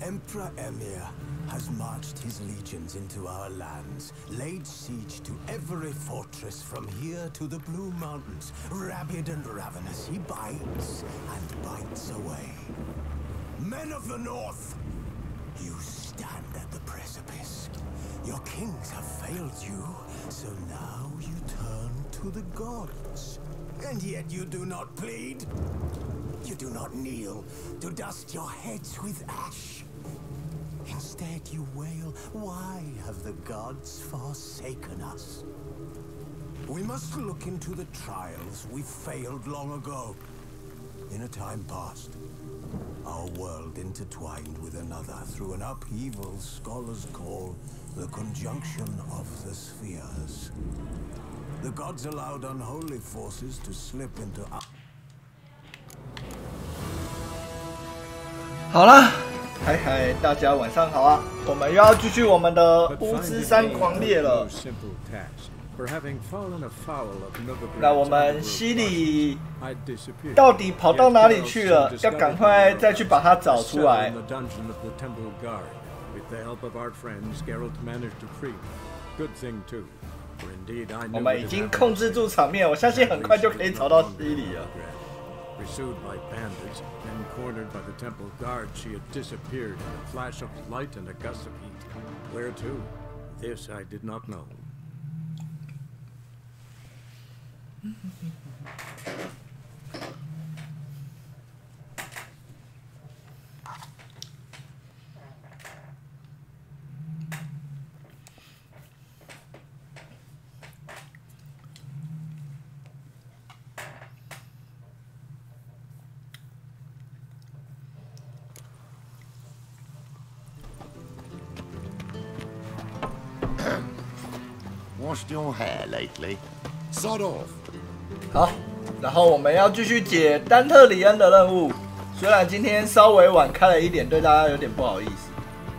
Emperor Emir has marched his legions into our lands, laid siege to every fortress from here to the Blue Mountains. Rabid and ravenous, he bites and bites away. Men of the North, you stand at the precipice. Your kings have failed you, so now you turn to the gods. And yet you do not plead. You do not kneel to dust your heads with ash. Instead you wail, why have the gods forsaken us? We must look into the trials we failed long ago. In a time past, our world intertwined with another through an upheaval scholars call the conjunction of the spheres. The gods allowed unholy forces to slip into our... 好了，嗨嗨，大家晚上好啊！我们又要继续我们的巫师3狂猎了。那我们西里到底跑到哪里去了？要赶快再去把它找出来。我们已经控制住场面，我相信很快就可以找到西里了。 Pursued by bandits and cornered by the temple guard, she had disappeared in a flash of light and a gust of heat. Where to? This I did not know. Washed your hair lately? Sod off. 好，然后我们要继续解丹特里恩的任务。虽然今天稍微晚开了一点，对大家有点不好意思，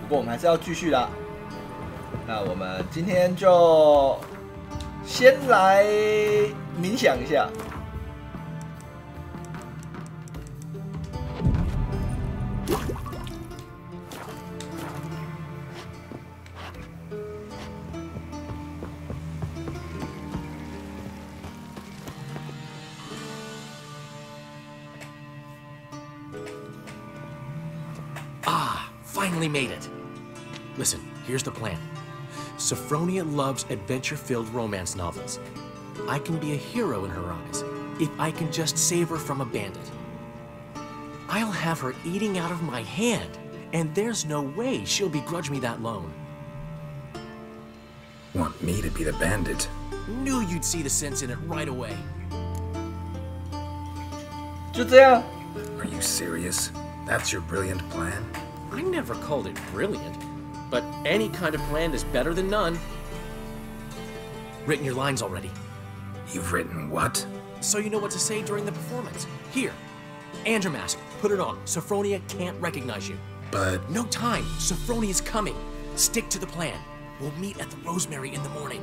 不过我们还是要继续啦。那我们今天就先来冥想一下。 Finally made it. Listen, here's the plan. Sophronia loves adventure-filled romance novels. I can be a hero in her eyes if I can just save her from a bandit. I'll have her eating out of my hand, and there's no way she'll begrudge me that loan. Want me to be the bandit? Knew you'd see the sense in it right away. 就这样。 Are you serious? That's your brilliant plan? I never called it brilliant, but any kind of plan is better than none. Written your lines already. You've written what? So you know what to say during the performance. Here, and your mask. Put it on. Sophronia can't recognize you. But... No time. Sophronia's coming. Stick to the plan. We'll meet at the Rosemary in the morning.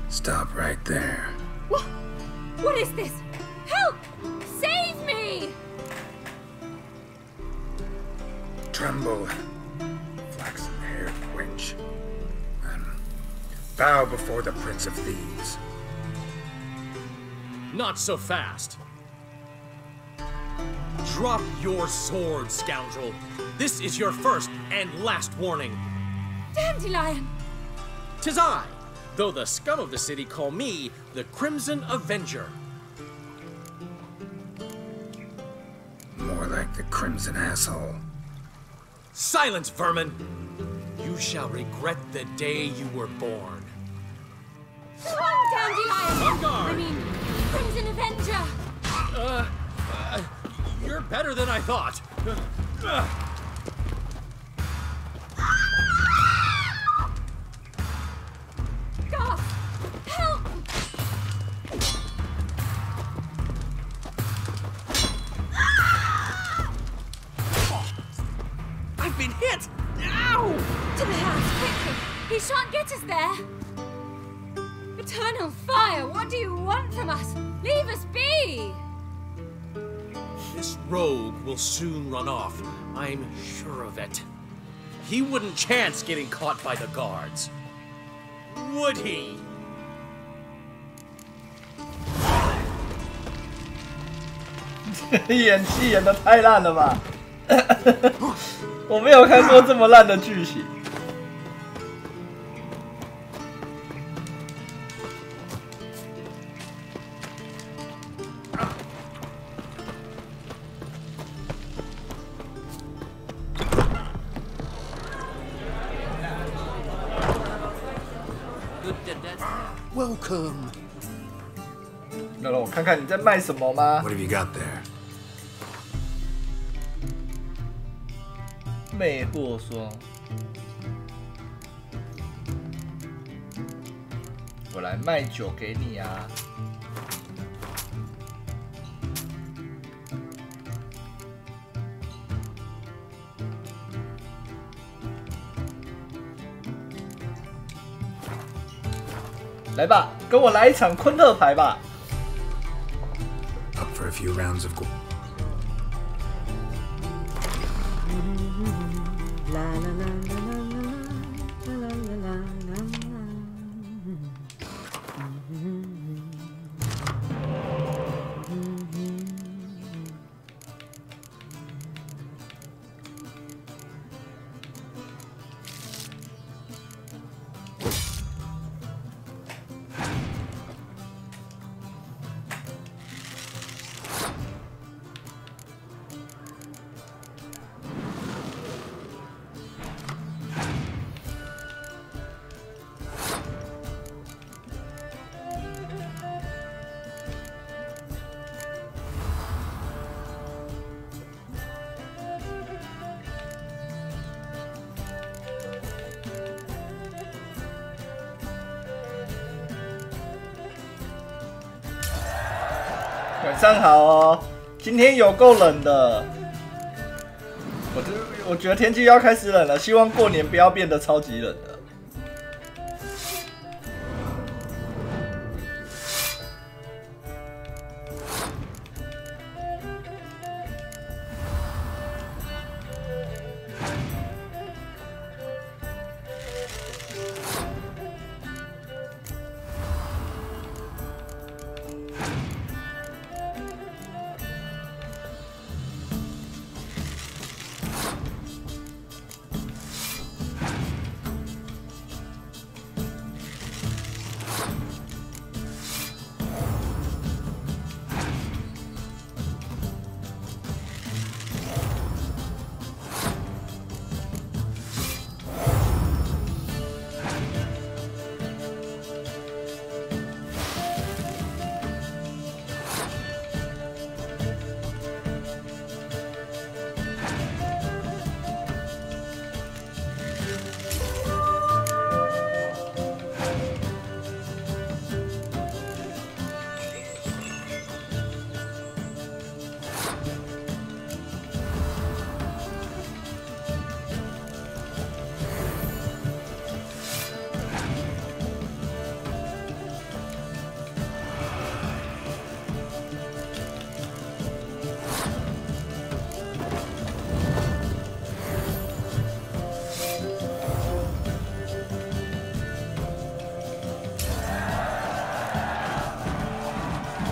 Stop right there. What is this? Help! Save me! Tremble, flaxen-haired wench, and bow before the Prince of Thieves. Not so fast. Drop your sword, scoundrel. This is your first and last warning. Dandelion! 'Tis I, though the scum of the city call me the Crimson Avenger. More like the Crimson Asshole. Silence, vermin! You shall regret the day you were born. Dandelion! On guard! I mean, Crimson Avenger! You're better than I thought. God! Help! I've been hit! Ow! To the house, quickly! He shan't get us there! Eternal fire, what do you want from us? Leave us rogue will soon run off. I'm sure of it. He wouldn't chance getting caught by the guards. Would he? 演戏演得太烂了吧！我没有看过这么烂的剧情。Welcome. 那让我看看你在卖什么吗？ What have you got there? 魅惑霜。我来卖酒给你啊！来吧，跟我来一场昆特牌吧！ Up for a few rounds of gold.晚上好哦，今天有够冷的，我觉得天气要开始冷了，希望过年不要变得超级冷的。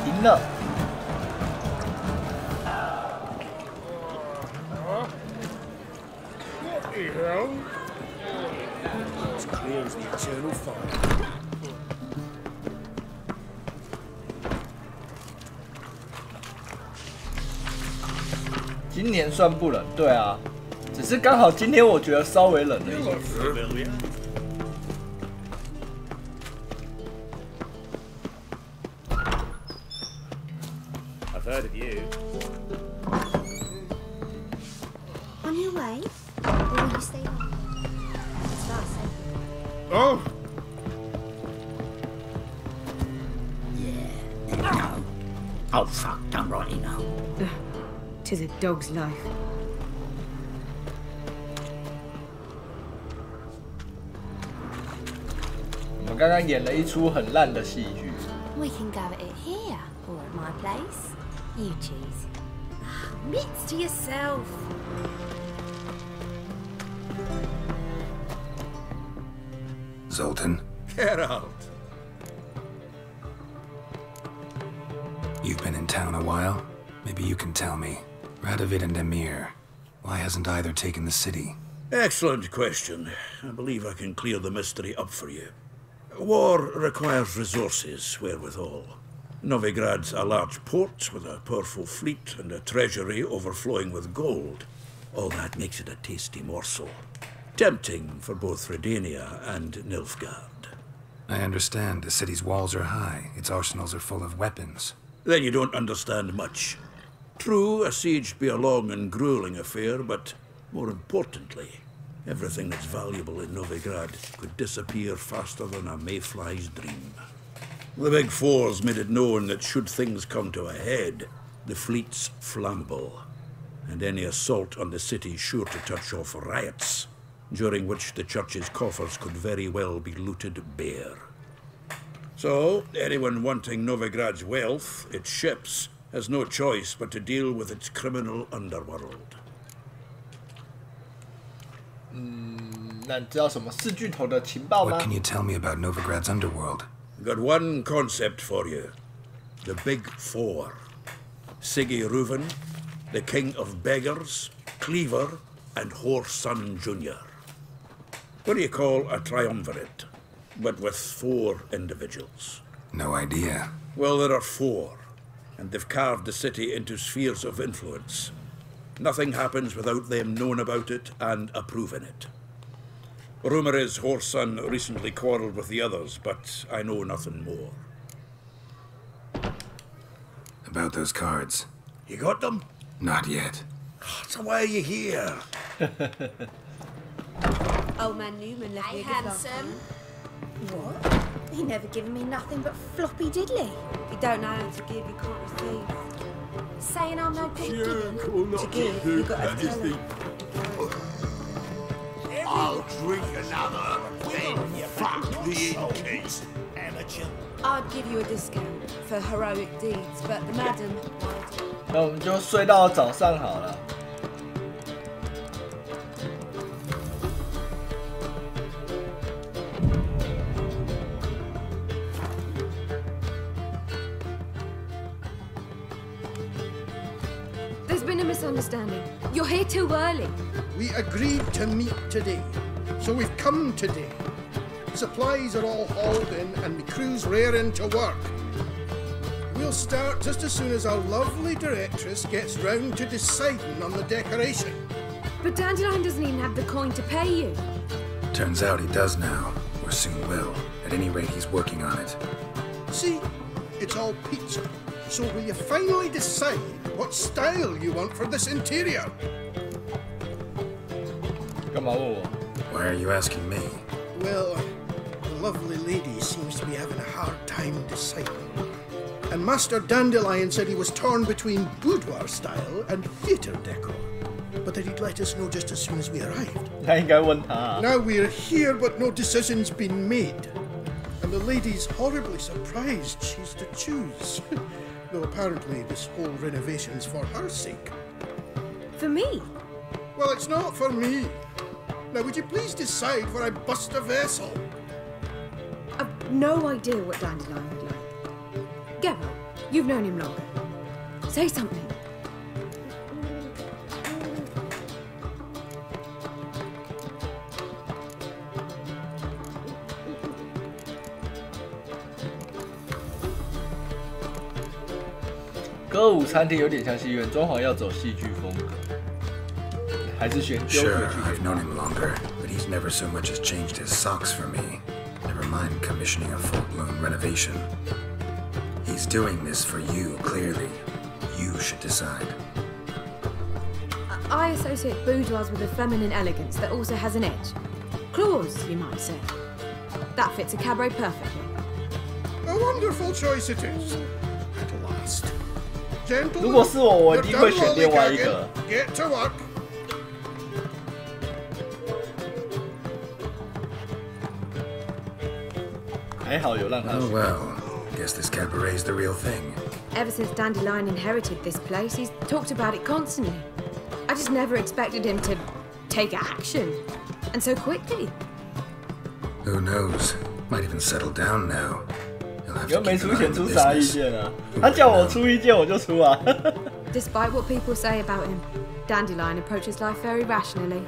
赢了。今年算不冷，对啊，只是刚好今天我觉得稍微冷了一点。I've heard of you. On your way? Or will you stay on? It's fast. Oh! No. Oh, fuck, done righty now. Tis a dog's life. 我们刚刚演了一出很烂的戏剧。 We can go at it here or at my place. You choose. Mitts to yourself. Zoltan, Get out. you've been in town a while. Maybe you can tell me. Radovid and Emir, why hasn't either taken the city? Excellent question. I believe I can clear the mystery up for you. War requires resources wherewithal. Novigrad's a large port with a powerful fleet and a treasury overflowing with gold. All that makes it a tasty morsel. Tempting for both Redania and Nilfgaard. I understand the city's walls are high. Its arsenals are full of weapons. Then you don't understand much. True, a siege be a long and grueling affair, but more importantly, everything that's valuable in Novigrad could disappear faster than a mayfly's dream. The Big Four's made it known that should things come to a head, the fleet's flammable, and any assault on the city's sure to touch off riots, during which the church's coffers could very well be looted bare. So, anyone wanting Novigrad's wealth, its ships, has no choice but to deal with its criminal underworld. 那你知道什么四巨头的情报吗 What can you tell me about Novigrad's underworld? Got one concept for you. The Big Four. Siggy Reuven, the King of Beggars, Cleaver, and Whoreson Jr. What do you call a triumvirate, but with 4 individuals? No idea. Well, there are 4, and they've carved the city into spheres of influence. Nothing happens without them knowing about it and approving it. Rumor is Whoreson recently quarreled with the others, but I know nothing more. About those cards. You got them? Not yet. So why are you here? Old man Newman left me a good handsome. What? He never given me nothing but floppy diddly. You don't know how to give, you can't receive. Saying I'm no good digging. To give, you got to tell him. I'll drink another, then fuck the innkeep. Amateur. I'd give you a discount for heroic deeds, but the madam lied. 那我们就睡到早上好了。There's been a misunderstanding. You're here too early. We agreed to meet today, so we've come today. Supplies are all hauled in and the crew's raring to work. We'll start just as soon as our lovely directress gets round to deciding on the decoration. But Dandelion doesn't even have the coin to pay you. Turns out he does now, or soon will. At any rate, he's working on it. See, it's all pizza. So will you finally decide what style you want for this interior? 干嘛问我 Why are you asking me? Well, the lovely lady seems to be having a hard time deciding. And Master Dandelion said he was torn between boudoir style and theatre decor, but that he'd let us know just as soon as we arrived. 他应该问他。 Now we're here, but no decision's been made. And the lady's horribly surprised she's to choose. Though apparently this whole renovation's for her sake. For me? Well, it's not for me. Now, would you please decide where I bust a vessel? I've no idea what Dandelion would like. Geralt, you've known him longer. Say something.歌舞餐厅有点像戏院，装潢要走戏剧风格，还是选丢回 Sure, 去 I've 给 known 他 him longer, but he's never so much as changed his socks for me. Never mind commissioning a full-blown renovation. He's doing this for you, clearly. You should decide. I associate boudoirs with a feminine elegance that also has an edge. Claws, you might say. That fits a cabaret perfectly. A wonderful choice it is. At last. Gentlemen, 如果是我，我一定会 you're 选 done 另外一个。 lollygagging. Get to work. 还好有让他 Oh 选。 well, Guess this cabaret's the real thing. Ever since Dandelion inherited this place, he's talked about it constantly. I just never expected him to take action. And so quickly. Who knows? Might even settle down now. 又没出钱出啥意见啊？他叫我出意见我就出啊。Despite what people say about him, Dandelion approaches life very rationally.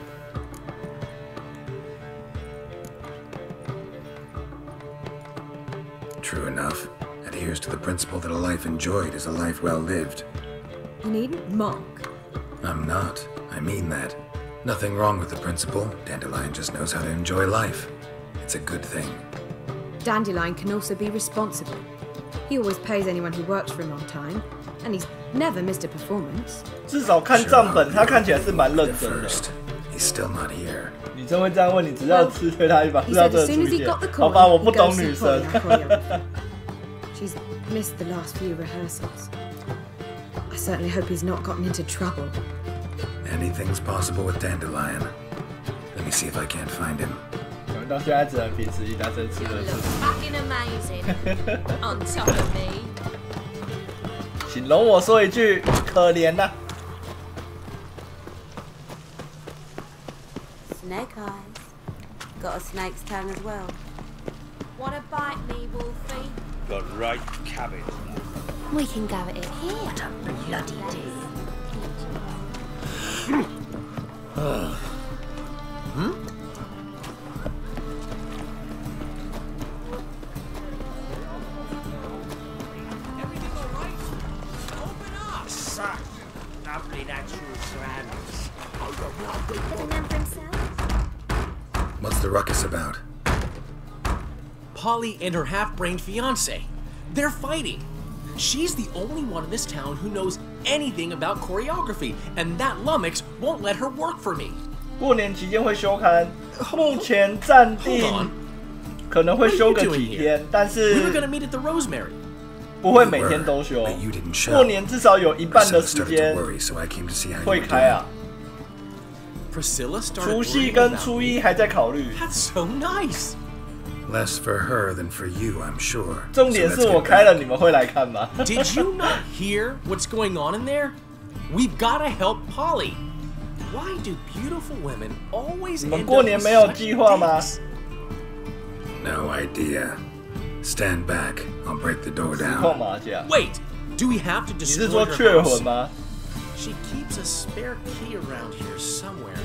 True enough. Adheres to the principle that a life enjoyed is a life well lived. You needn't mock. I'm not. I mean that. Nothing wrong with the principle. Dandelion just knows how to enjoy life. It's a good thing. Dandelion can also be responsible. He always pays anyone who works for him on time, and he's never missed a performance. 至少看账本，他看起来是蛮认真的。 He's still not here. 女生会这样问你，只要吃推他一把，不知道这个出现。好吧，我不懂女生。She's missed the last few rehearsals. I certainly hope he's not gotten into trouble. Anything's possible with Dandelion. Let me see if I can't find him. 到现在只能凭实力，但是吃了吃。Fucking amazing. On top of me. 请容我说一句，可怜呐。Snake eyes. Got a snake's tongue as well. Wanna bite me, Wolfie? Got right cabbage. We can go at it here. What a bloody deal. Such lovely natural surroundings. Living them for himself. What's the ruckus about? Polly and her half-brained fiancé. They're fighting. She's the only one in this town who knows anything about choreography, and that lummox won't let her work for me. 过年期间会休刊，目前暂定可能会休个几天，但是 We were gonna meet at the Rosemary. 不会每天都休。过年至少有一半的时间会开啊。 Priscilla started 除夕跟初一还在考虑。 That's so nice. Less for her than for you, I'm sure. 重点是我开了，你们会来看吗 Did you not hear what's going on in there? We've gotta help Polly. Why do beautiful women always 你们 end 过 up 年 with 没有 such 计划吗 No idea. Stand back. I'll break the door 实 down. 况麻将。 Wait, do we have to 你是 destroy 说 her 雀 house? 魂吗？ She keeps a spare key around here somewhere.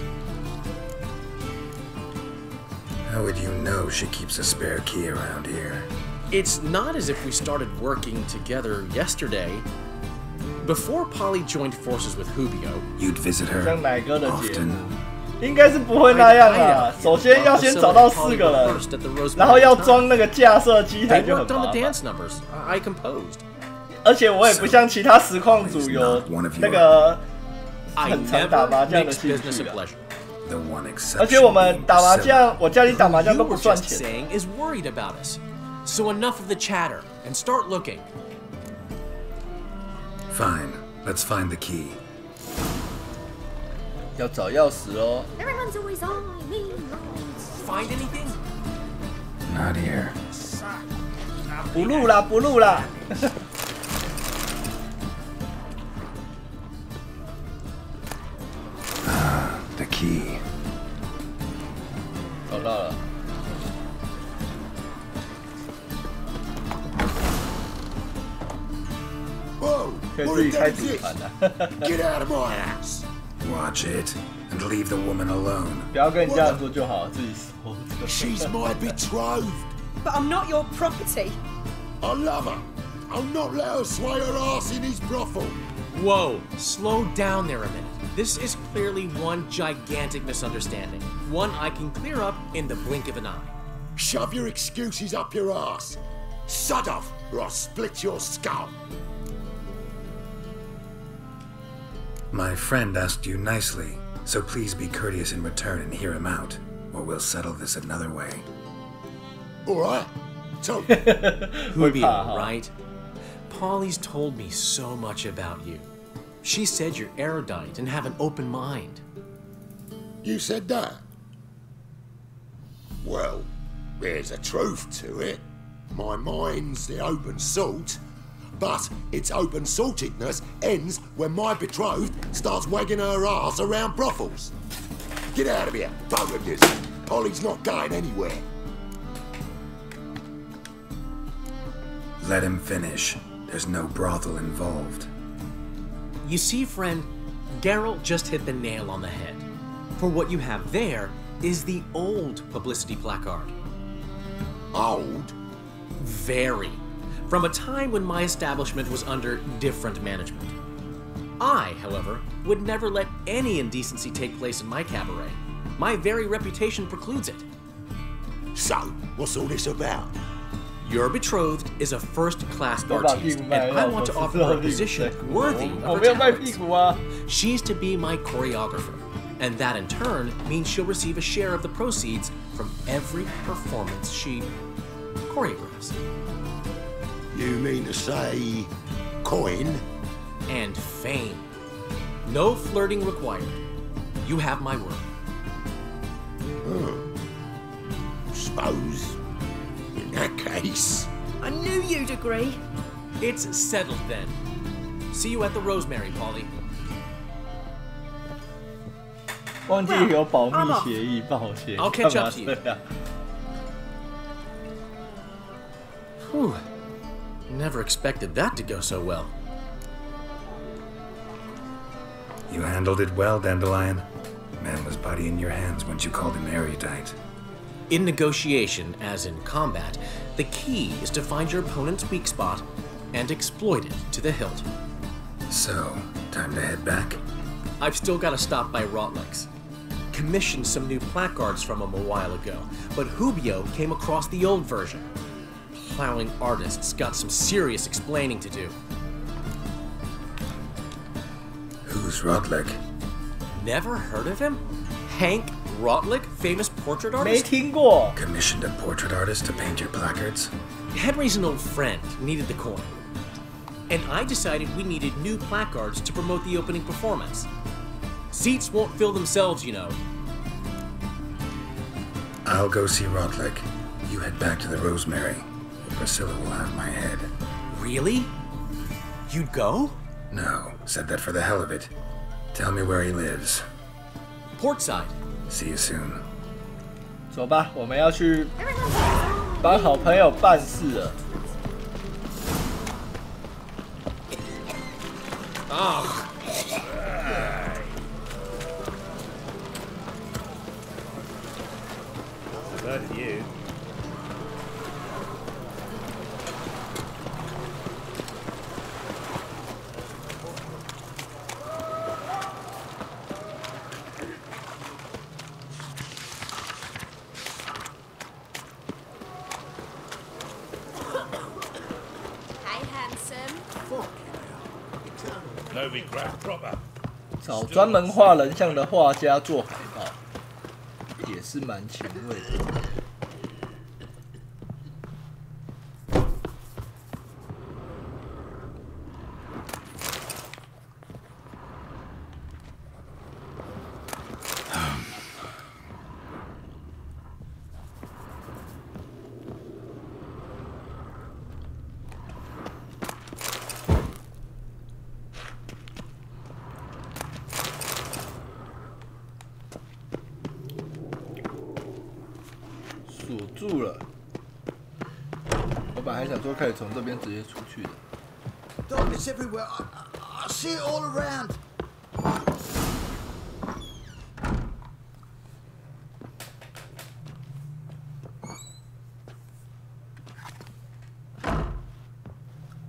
How would you know she keeps a spare key around here? It's not as if we started working together yesterday. Before Polly joined forces with Hubio, You'd visit her 像奶哥的节 often. 应该是不会那样啊。首先要先找到4个人，然后要装那个架设机台 they 就很 worked on 麻 the 烦。 dance numbers. I composed. 而且我也不像其他实况组有那个 I 很常打麻 never 将的 mix 兴 business 趣 a 啊。 pleasure. The one 而且 exception 我们 being 打麻 Priscilla. 将，我家里打麻将 You 都不 were 赚 just 钱。 saying is worried about us. So enough of the chatter and start looking. Fine. Let's find the key. 要找钥匙哦。 Everyone's always on me. Find anything? Not here. 不录啦，不录啦。 The key. 找到了。可以自己开主盘的。 Get out of my house! Watch it and leave the woman alone. 不要跟你家人说就好，自己说。 She's my betrothed. But I'm not your property. I love her. I'll not let her sway her ass in his brothel. Whoa, slow down there a minute. This is clearly one gigantic misunderstanding. One I can clear up in the blink of an eye. Shove your excuses up your ass. Sod off, or I'll split your skull. My friend asked you nicely, so please be courteous in return and hear him out, or we'll settle this another way. All right. So, Hubio, right? Polly's told me so much about you. She said you're erudite and have an open mind. you said that? Well, there's a truth to it. My mind's the open salt, but its open saltedness ends when my betrothed starts wagging her ass around brothels. Get out of here, done with this. Polly's not going anywhere. Let him finish. There's no brothel involved. You see, friend, Geralt just hit the nail on the head. For what you have there is the old publicity placard. Old? Very. From a time when my establishment was under different management. I, however, would never let any indecency take place in my cabaret. My very reputation precludes it. So, what's all this about? Your betrothed is a first-class artiste, and I want to offer her a position worthy of her talents. She's to be my choreographer, and that in turn means she'll receive a share of the proceeds from every performance she choreographs. You mean to say coin? And fame. No flirting required. You have my word. Suppose, in that case... I knew you'd agree. It's settled then. See you at the Rosemary, Polly. 忘记有保密协议，抱歉。 I'll catch up to you. Whew. Never expected that to go so well. You handled it well, Dandelion. Man was body in your hands once you called him erudite. In negotiation, as in combat, the key is to find your opponent's weak spot and exploit it to the hilt. So, time to head back? I've still got to stop by Rotlex. Commissioned some new placards from him a while ago, but Hubio came across the old version. Plowing artists got some serious explaining to do. Who's Rotlick? Never heard of him? Hank Rotlick, famous portrait artist? 没听过。 Commissioned a portrait artist to paint your placards? Henry's an old friend, needed the coin. And I decided we needed new placards to promote the opening performance. Seats won't fill themselves, you know. I'll go see Rotlick. You head back to the Rosemary. Priscilla will have my head. Really? You'd go? No, said that for the hell of it. Tell me where he lives. Portside. See you soon. 走吧，我们要去帮好朋友办事了。啊！ That you. Hey, handsome. Novigrad proper. 找专门画人像的画家做海报，也是蛮前卫的。 锁住了，我本来还想说可以从这边直接出去的。 Darkness everywhere. I see it all around.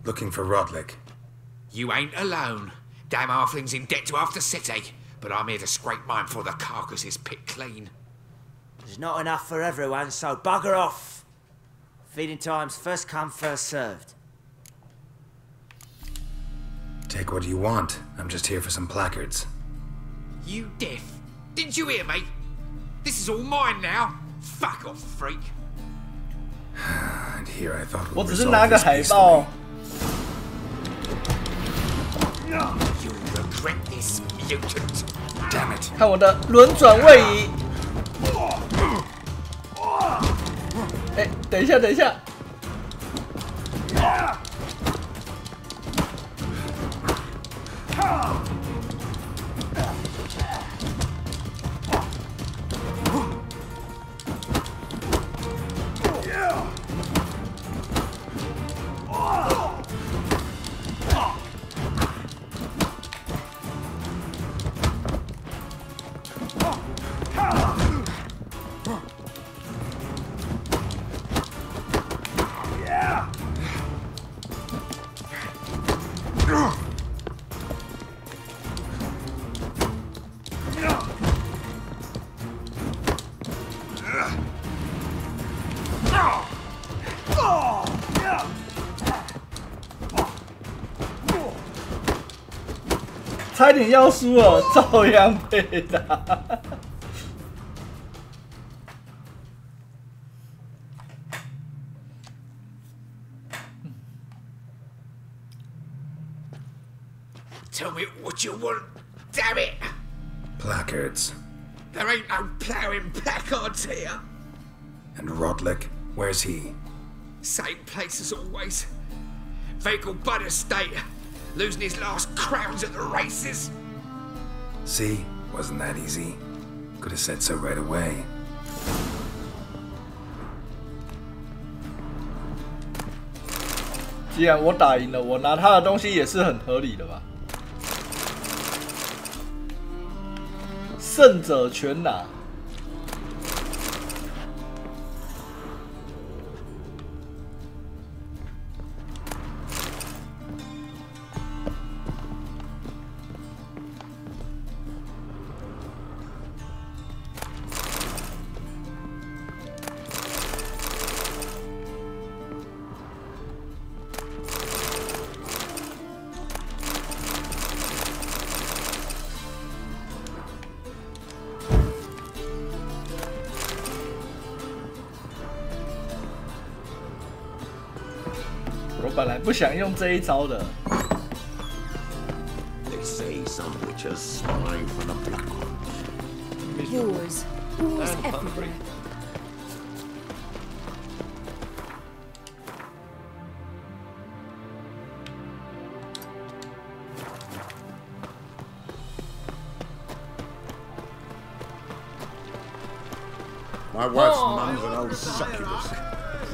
Looking for Rotlick. You ain't alone. Damn halfling's in debt to half the city, but I'm here to scrape mine before the carcass is picked clean. There's not enough for everyone, so bugger off. Feeding time's first come, first served. Take what you want. I'm just here for some placards. You deaf? Didn't you hear me? This is all mine now. Fuck off, freak. And here I thought 我 we'd 只是 resolve 拿个 this 海 peacefully. 报。 You'll regret this, mutant. Damn it. 看我的轮转位移。哎，等一下，等一下。差点要输了，照样被打。Tell me what you want, damn it! Placards. There ain't no ploughing placards here. And Rodlick, where's he? Same place as always. Vehicle bud estate. Losing his last crowns at the races. See? Wasn't that easy? Could have said so right away. 既然我打赢了，我拿他的东西也是很合理的吧？胜者全拿。我本来不想用这一招的。They say some witches spy for the black ones. Wars. Wars everywhere. My wife's mum's an old succubus.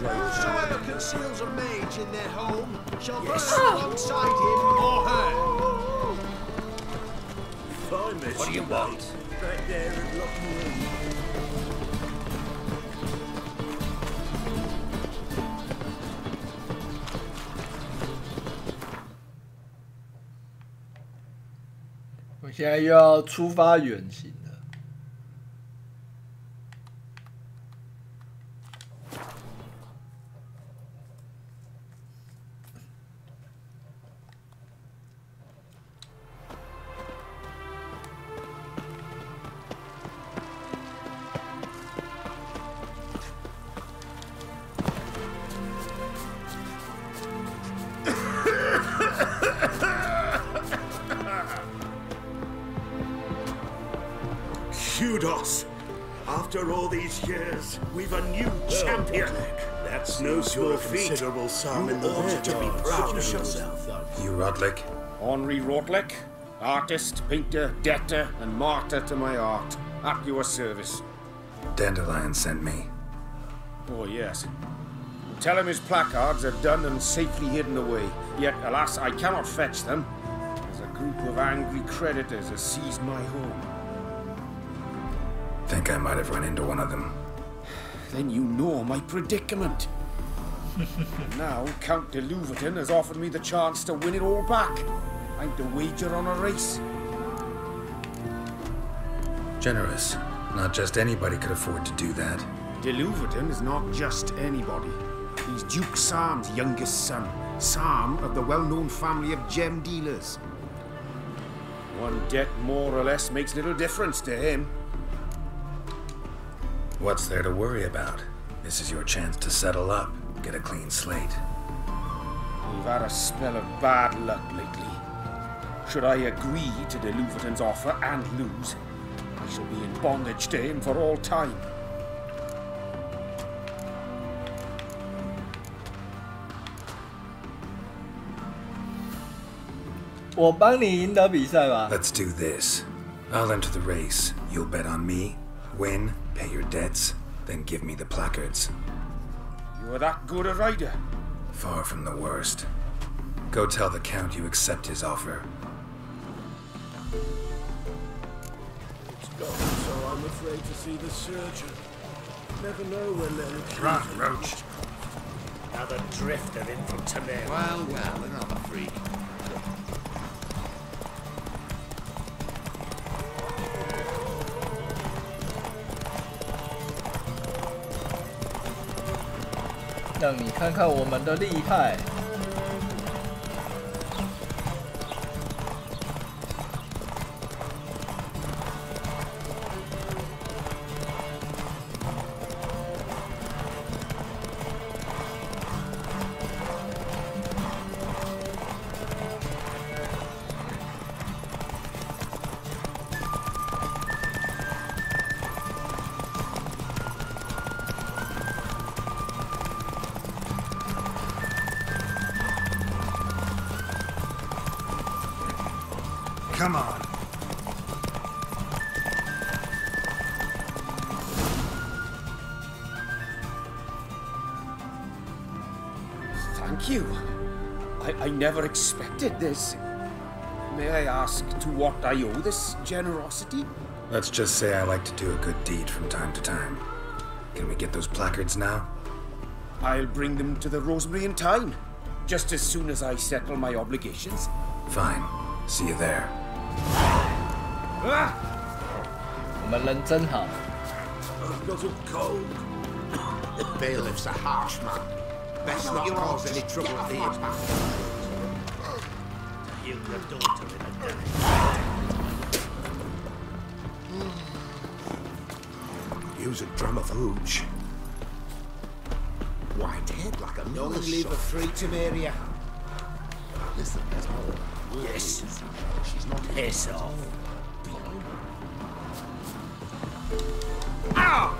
Whosoever conceals a mage in their home shall burn alongside him or her. What do you want? Right there and lock me in.我现在又要出发远行了。Kudos! After all these years, we've a new champion. That's no small feat. Considerable sum You in the ought to be proud of yourself. yourself. You Rodlick? Henri Rodlick, artist, painter, debtor, and martyr to my art. At your service. Dandelion sent me. Oh, yes. Tell him his placards are done and safely hidden away. Yet, alas, I cannot fetch them, as a group of angry creditors has seized my home. Think I might have run into one of them. Then you know my predicament. Now, Count de Louverton has offered me the chance to win it all back. I'm to wager on a race. Generous. Not just anybody could afford to do that. De Louverton is not just anybody. He's Duke Sam's youngest son. Sam of the well-known family of gem dealers. One debt more or less makes little difference to him. What's there to worry about? This is your chance to settle up, get a clean slate. We've had a spell of bad luck lately. Should I agree to de Louverton's offer and lose, I shall be in bondage to him for all time. Let's do this. I'll enter the race. You'll bet on me, win, pay your debts, then give me the placards. You are that good a rider? Far from the worst. Go tell the Count you accept his offer. It's gone, so I'm afraid to see the surgeon. Never know when they'll... Right, Roach. Another drifter in from Tamir. Well, another freak. "让你看看我们的厉害。Come on. Thank you. I never expected this. May I ask to what I owe this generosity? Let's just say I like to do a good deed from time to time. Can we get those placards now? I'll bring them to the Rosemary in time, just as soon as I settle my obligations. Fine. See you there. 我们人真好。 I've got a cold. The bailiff's a harsh man. Best not cause any trouble here. You, your daughter in a day. Use a drum of hooch. White head like a Don't miller's leave her son. free to marry her. Listen, there's more. Yes. She's not Piss off. Ow!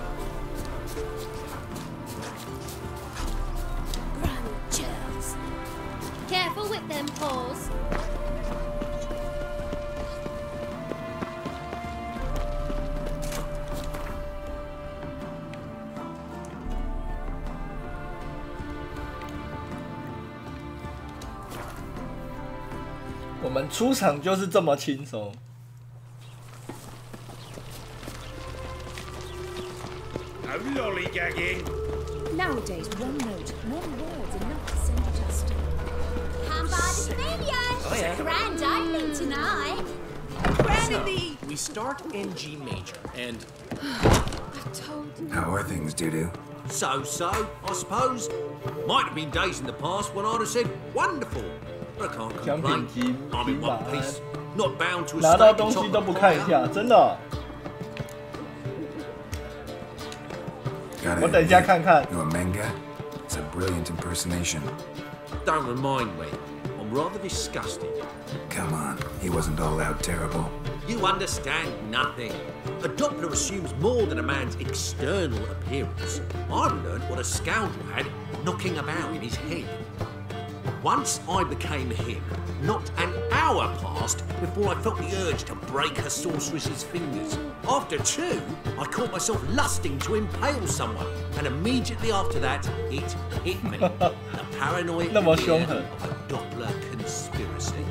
Grandchills. Careful with them paws. "我们出场就是这么轻松。 No lollygagging. Nowadays, one note, one word's enough to send you to the store. Come by the pavilion. Oh, yeah. Grand opening tonight. We start in G major, and How are things, Dudu? So, I suppose. Might have been days in the past when I'd have said wonderful, but I can't complain. I'm in one piece, not bound to a 拿到 stake 东 in 西 top 都 of 不 the 看一 fire. 下，真的。 Got it. 我等一下看看。 You a manga? It's a brilliant impersonation. Don't remind me. I'm rather disgusted. Come on, he wasn't all out terrible. You understand nothing. A Doppler assumes more than a man's external appearance. I've learned what a scoundrel had knocking about in his head. Once I became him, not an hour passed before I felt the urge to break a sorceress's fingers. After two, I caught myself lusting to impale someone, and immediately after that, it hit me. The paranoid 那么 fear 凶狠。 of a Doppler conspiracy.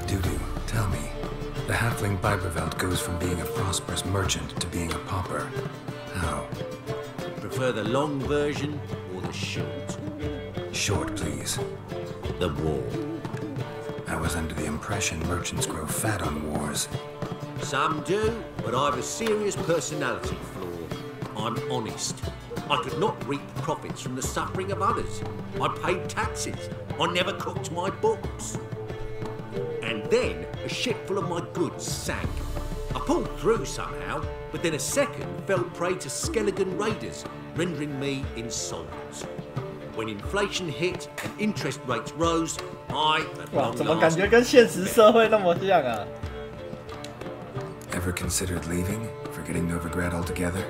Dudu, tell me. The halfling Biberveld goes from being a prosperous merchant to being a pauper. How? Prefer the long version or the short? Short, please. The war. I was under the impression merchants grow fat on wars. Some do, but I've a serious personality flaw. I'm honest. I could not reap profits from the suffering of others. I paid taxes. I never cooked my books. And then a ship full of my goods sank. I pulled through somehow, but then a second fell prey to Skelligan raiders, rendering me insolvent. When inflation hit and interest rates rose, I at 哇， long 怎么感 last 觉跟现实社会那么像啊？ Ever considered leaving? Forgetting Novigrad altogether?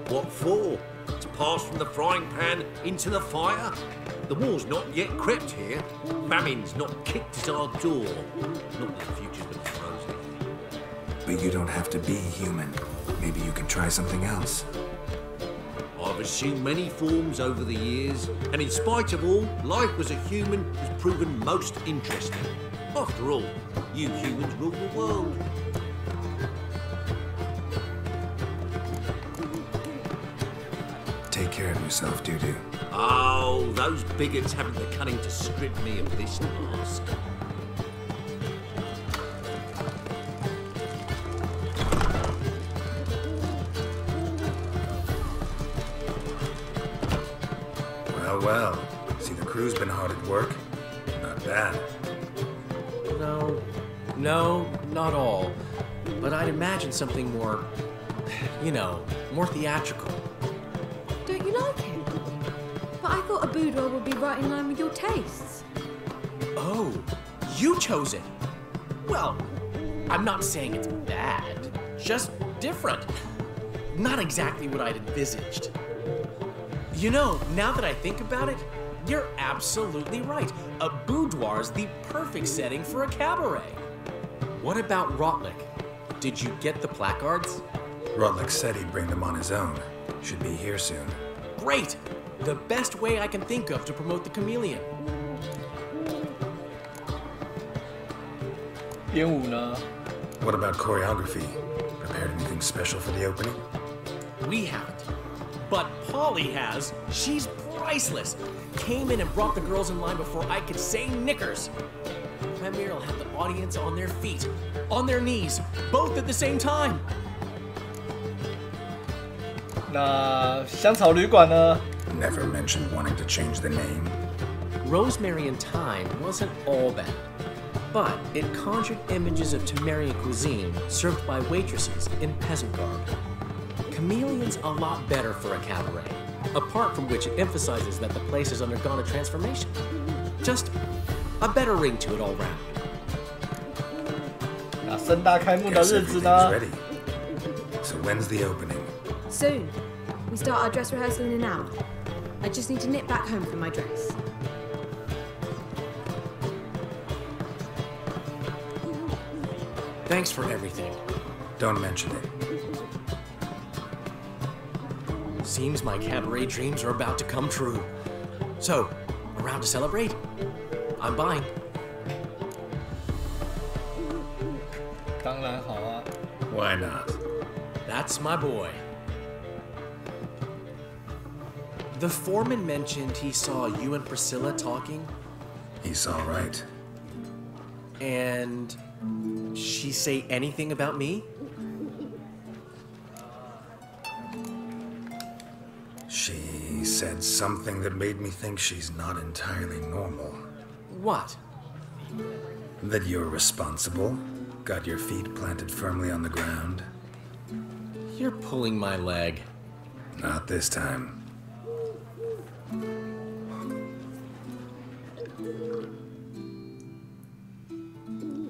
What for? To pass from the frying pan into the fire? The war's not yet crept here. Famine's not kicked at our door. Not that the future's looking rosy. But you don't have to be human. Maybe you can try something else. I've assumed many forms over the years, and in spite of all, life as a human has proven most interesting. After all, you humans rule the world. Take care of yourself, Dudu. Oh, those bigots haven't the cunning to strip me of this mask. Well. See, the crew's been hard at work. Not bad. No, not all. But I'd imagine something more, more theatrical. Don't you like it? But I thought a boudoir would be right in line with your tastes. Oh, you chose it. Well, I'm not saying it's bad, just different. Not exactly what I'd envisaged. Now that I think about it, You're absolutely right. A boudoir's the perfect setting for a cabaret. What about Rotlick? Did you get the placards? Rotlick said he'd bring them on his own. Should be here soon. Great! The best way I can think of to promote the chameleon. 编舞呢? What about choreography? Prepared anything special for the opening? We haven't. But Polly has. She's priceless. Came in and brought the girls in line before I could say knickers. Premier will have the audience on their feet, on their knees, both at the same time. 那香草旅馆呢? Never mentioned wanting to change the name. Rosemary and Thyme wasn't all bad, but it conjured images of Temerian cuisine served by waitresses in peasant garb. Chameleon's a lot better for a cabaret, apart from which it emphasizes that the place has undergone a transformation. Just a better ring to it all round. 那盛大开幕的日子呢? Ready. So when's the opening? Soon. We start our dress rehearsal in an hour. I just need to nip back home for my dress. Thanks for everything. Don't mention it. Seems my cabaret dreams are about to come true. So, around to celebrate? I'm buying. 当然好啊. Why not? That's my boy. The foreman mentioned he saw you and Priscilla talking. He's all right. And she say anything about me? She said something that made me think she's not entirely normal. What? That you're responsible, got your feet planted firmly on the ground. You're pulling my leg. Not this time.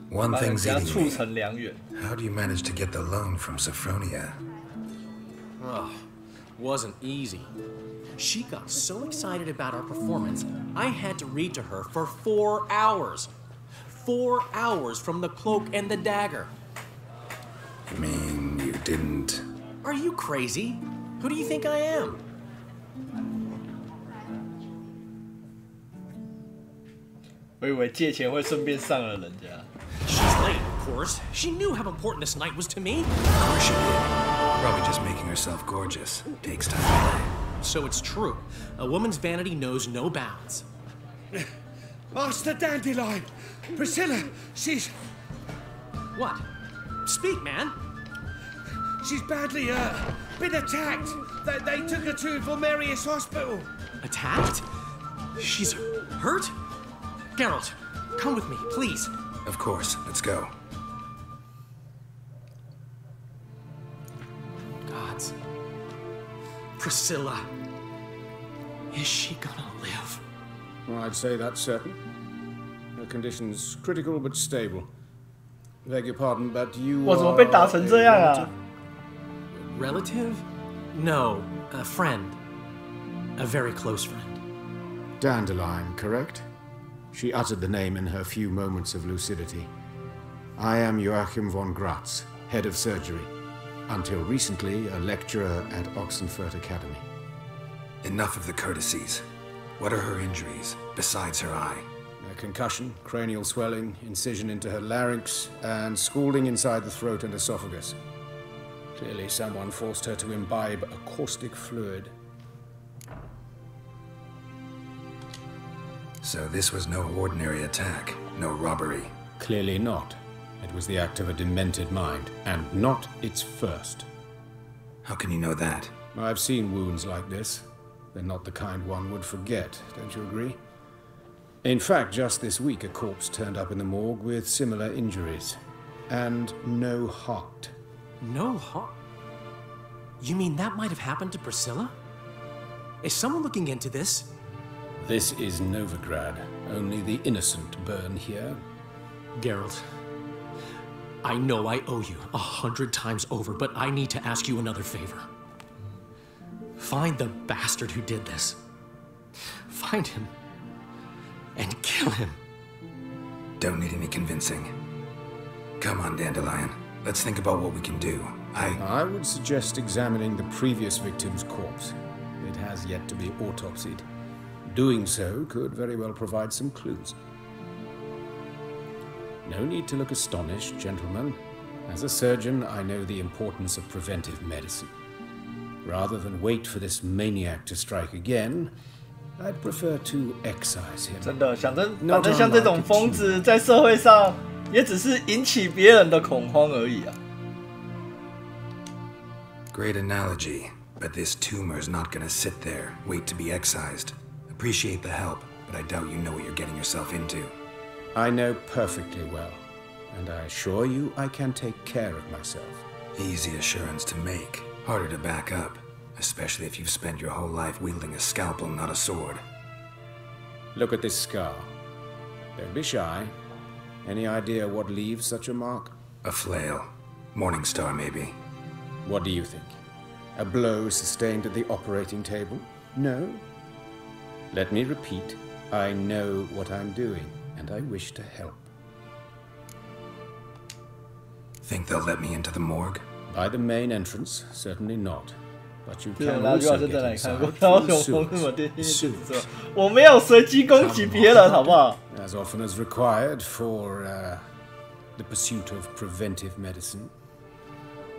One thing's eating me. How do you manage to get the loan from Sophronia? Ugh, wasn't easy. She got so excited about our performance, I had to read to her for 4 hours. 4 hours from the cloak and the dagger. You mean you didn't? Are you crazy? Who do you think I am? She's late, of course. She knew how important this night was to me. Of course she did. Probably just making herself gorgeous. Takes time. So it's true. A woman's vanity knows no bounds. Master Dandelion! Priscilla, she's... What? Speak, man. She's badly been attacked. They took her to Valmerius Hospital. Attacked? She's hurt? Geralt, come with me, please. Of course. Let's go. Gods. Priscilla. Is she gonna live? Well, I'd say that's certain. Her condition's critical but stable. Beg your pardon, but you are a relative? No, a friend. A very close friend. Dandelion, correct? She uttered the name in her few moments of lucidity. I am Joachim von Gratz, head of surgery. Until recently, a lecturer at Oxenfurt Academy. Enough of the courtesies. What are her injuries, besides her eye? A concussion, cranial swelling, incision into her larynx, and scalding inside the throat and esophagus. Clearly someone forced her to imbibe a caustic fluid. So this was no ordinary attack, no robbery. Clearly not. It was the act of a demented mind, and not its first. How can you know that? I've seen wounds like this. They're not the kind one would forget, don't you agree? In fact, just this week, a corpse turned up in the morgue with similar injuries. And no heart. No heart? You mean that might have happened to Priscilla? Is someone looking into this? This is Novigrad. Only the innocent burn here. Geralt, I know I owe you 100 times over, but I need to ask you another favor. Find the bastard who did this. Find him and kill him. Don't need any convincing. Come on, Dandelion. Let's think about what we can do. I would suggest examining the previous victim's corpse. It has yet to be autopsied. Doing so could very well provide some clues. No need to look astonished, gentlemen. As a surgeon, I know the importance of preventive medicine. Rather than wait for this maniac to strike again, I'd prefer to excise him. 真的，反正像这种疯子在社会上也只是引起别人的恐慌而已啊。Great analogy, but this tumor's not gonna sit there, wait to be excised. Appreciate the help, but I doubt you know what you're getting yourself into. I know perfectly well, and I assure you I can take care of myself. Easy assurance to make, harder to back up, especially if you've spent your whole life wielding a scalpel, not a sword. Look at this scar. Don't be shy. Any idea what leaves such a mark? A flail. Morningstar, maybe. What do you think? A blow sustained at the operating table? No? Let me repeat. I know what I'm doing, and I wish to help. Think they'll let me into the morgue? By the main entrance, certainly not. But you 这 can 种那句话 also 是 get 在哪里看过？ inside 高 through 雄风这么电视 sewers. 我没有随机攻击别人，好不好？ As often as required for the pursuit of preventive medicine.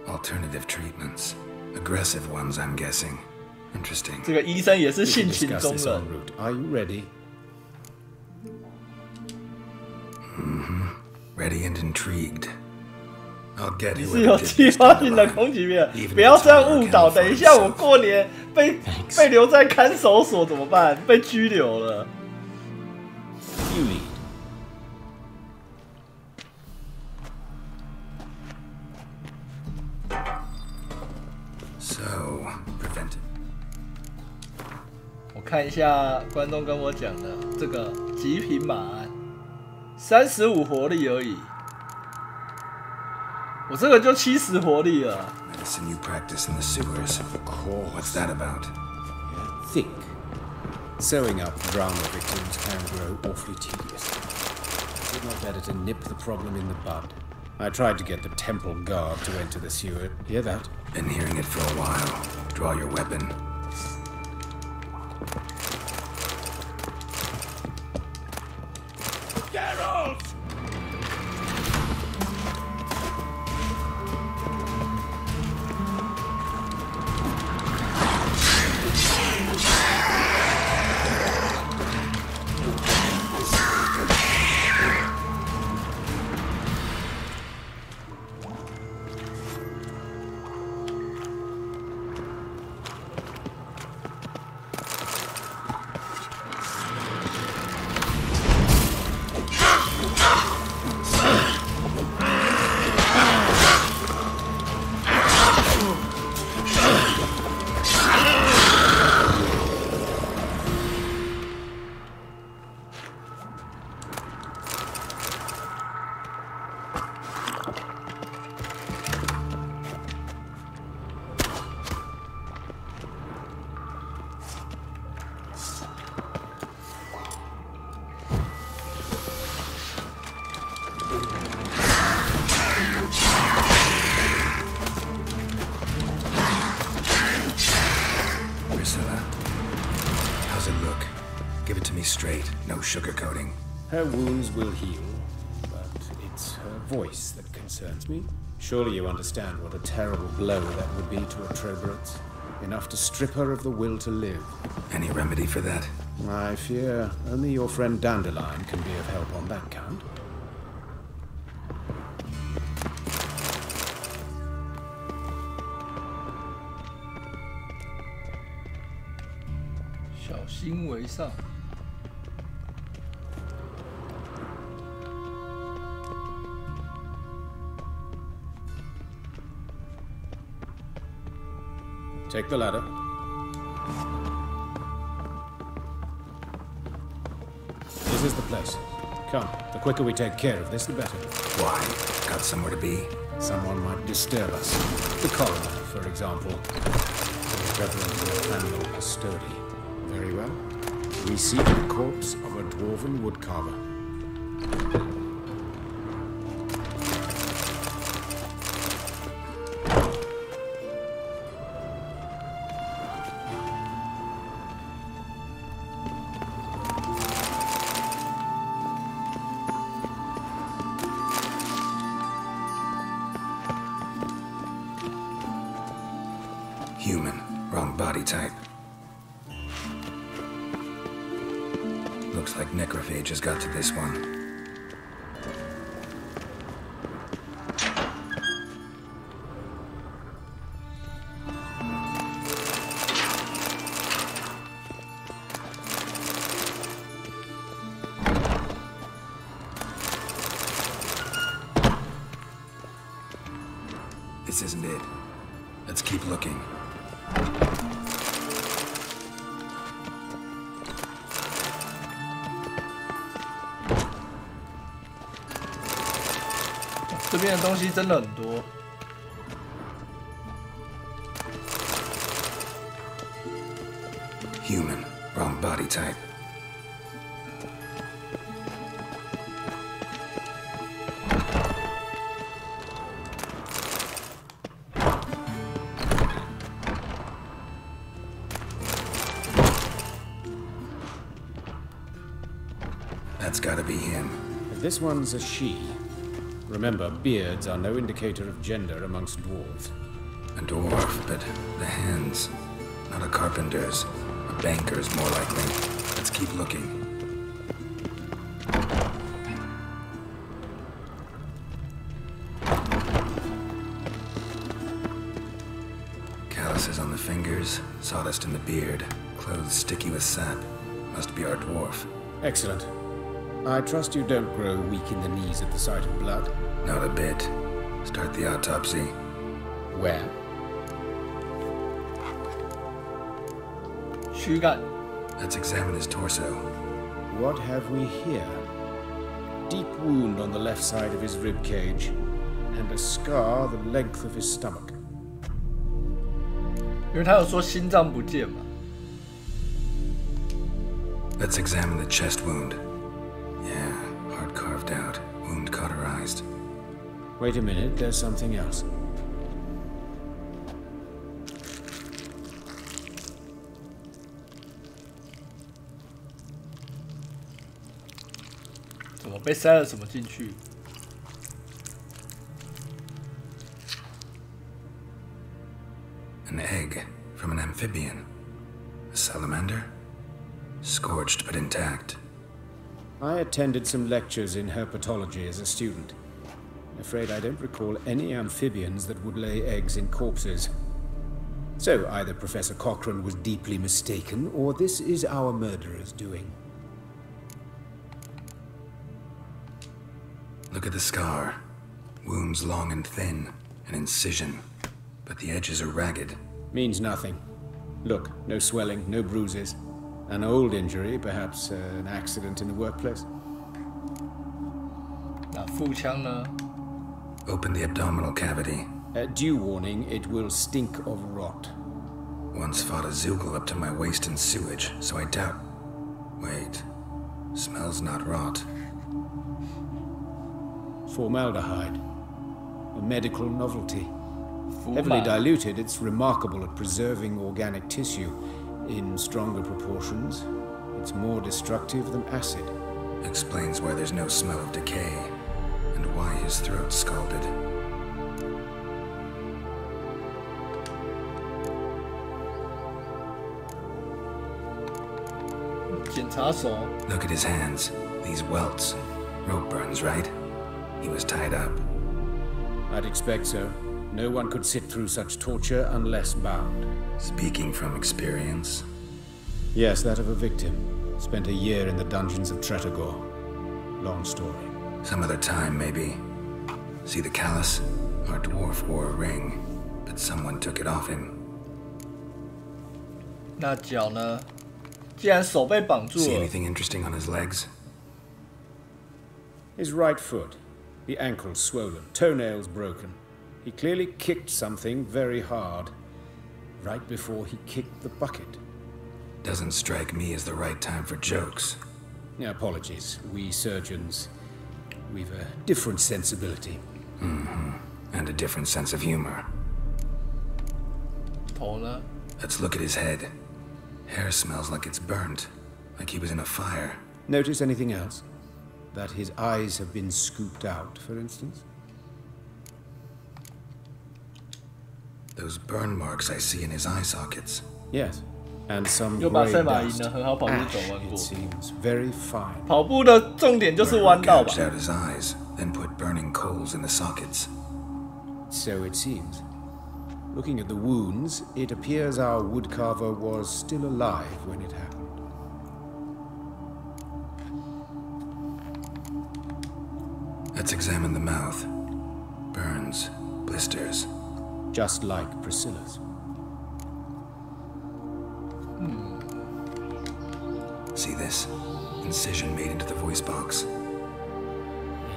Alternative treatments. Aggressive ones, I'm guessing. Interesting. 这个医生也是性情中人。 Are you ready? Ready and intrigued. I'll get 你 you. 是有计划性的攻击别人，不要这样误导。等一下我过年被留在看守所怎么办？被拘留了。You lead. So, preventive. 我看一下观众跟我讲的这个极品马鞍，35活力而已。我这个就70活力了。 Medicine you practice in the sewers. What's that about? Think. Sewing up drama victims can grow awfully tedious. It's not better to nip the problem in the bud. I tried to get the temple guard to enter the sewer. Hear that? Been hearing it for a while. Draw your weapon. Geralt! Sugarcoating. Her wounds will heal, but it's her voice that concerns me. Surely you understand what a terrible blow that would be to a Troborots. Enough to strip her of the will to live. Any remedy for that? I fear only your friend Dandelion can be of help on that count. 小心为上。 Take the ladder. This is the place. Come, the quicker we take care of this, the better. Why? Got somewhere to be? Someone might disturb us. The coroner, for example. The Reverend Nathaniel Custody. Very well. We seek the corpse of a dwarf dwarven woodcarver. Human, wrong body type. Looks like necrophage has got to this one. This isn't it. Let's keep looking. 这边的东西真的很多。Human, wrong body type. That's gotta be him. If this one's a she, remember, beards are no indicator of gender amongst dwarves. A dwarf, but the hands. Not a carpenter's. A banker's more likely. Let's keep looking. Calluses on the fingers, sawdust in the beard, clothes sticky with sap. Must be our dwarf. Excellent. I trust you don't grow weak in the knees at the sight of blood. Not a bit. Start the autopsy. Where? 躯干. Let's examine his torso. What have we here? Deep wound on the left side of his rib cage, and a scar the length of his stomach. 因为他有说心脏不见嘛。 Let's examine the chest wound. Yeah, heart carved out, wound cauterized. Wait a minute, there's something else. 怎么被塞了什么进去？ An egg from an amphibian. A salamander? Scorched but intact. I attended some lectures in herpetology as a student. Afraid I don't recall any amphibians that would lay eggs in corpses. So either Professor Cochrane was deeply mistaken, or this is our murderer's doing. Look at the scar. Wounds long and thin, an incision. But the edges are ragged. Means nothing. Look, no swelling, no bruises. An old injury, perhaps an accident in the workplace. 那腹腔呢? Open the abdominal cavity. Due warning, it will stink of rot. Once fought a Zoogle up to my waist in sewage, so I doubt... Wait. Smells not rot. Formaldehyde. A medical novelty. Heavily diluted, it's remarkable at preserving organic tissue. In stronger proportions, it's more destructive than acid. Explains why there's no smell of decay, and why his throat's scalded. Look at his hands. These welts. Rope burns, right? He was tied up. I'd expect so. No one could sit through such torture unless bound. Speaking from experience? Yes, that of a victim. Spent a year in the dungeons of Tretogor. Long story. Some other time, maybe. See the callus? Our dwarf wore a ring, but someone took it off him. 那脚呢？既然手被绑住了。 See anything interesting on his legs? His right foot. The ankle swollen, toenails broken. He clearly kicked something very hard, right before he kicked the bucket. Doesn't strike me as the right time for jokes. Apologies. We surgeons, we've a different sensibility. Mm-hmm. And a different sense of humor. 头呢？ Let's look at his head. Hair smells like it's burnt, like he was in a fire. Notice anything else? That his eyes have been scooped out, for instance? Those burn marks I see in his eye sockets. Yes. And some 又把 gray 赛马赢 dust. 了，很好跑步走 Ash, 弯 it 过。 seems very fine. 跑步的重点就是弯道吧 Gouged out his eyes, then put burning coals in the sockets. So it seems. Looking at the wounds, it appears our woodcarver was still alive when it happened. Let's examine the mouth. Burns, blisters. Just like Priscilla's. See this? Incision made into the voice box.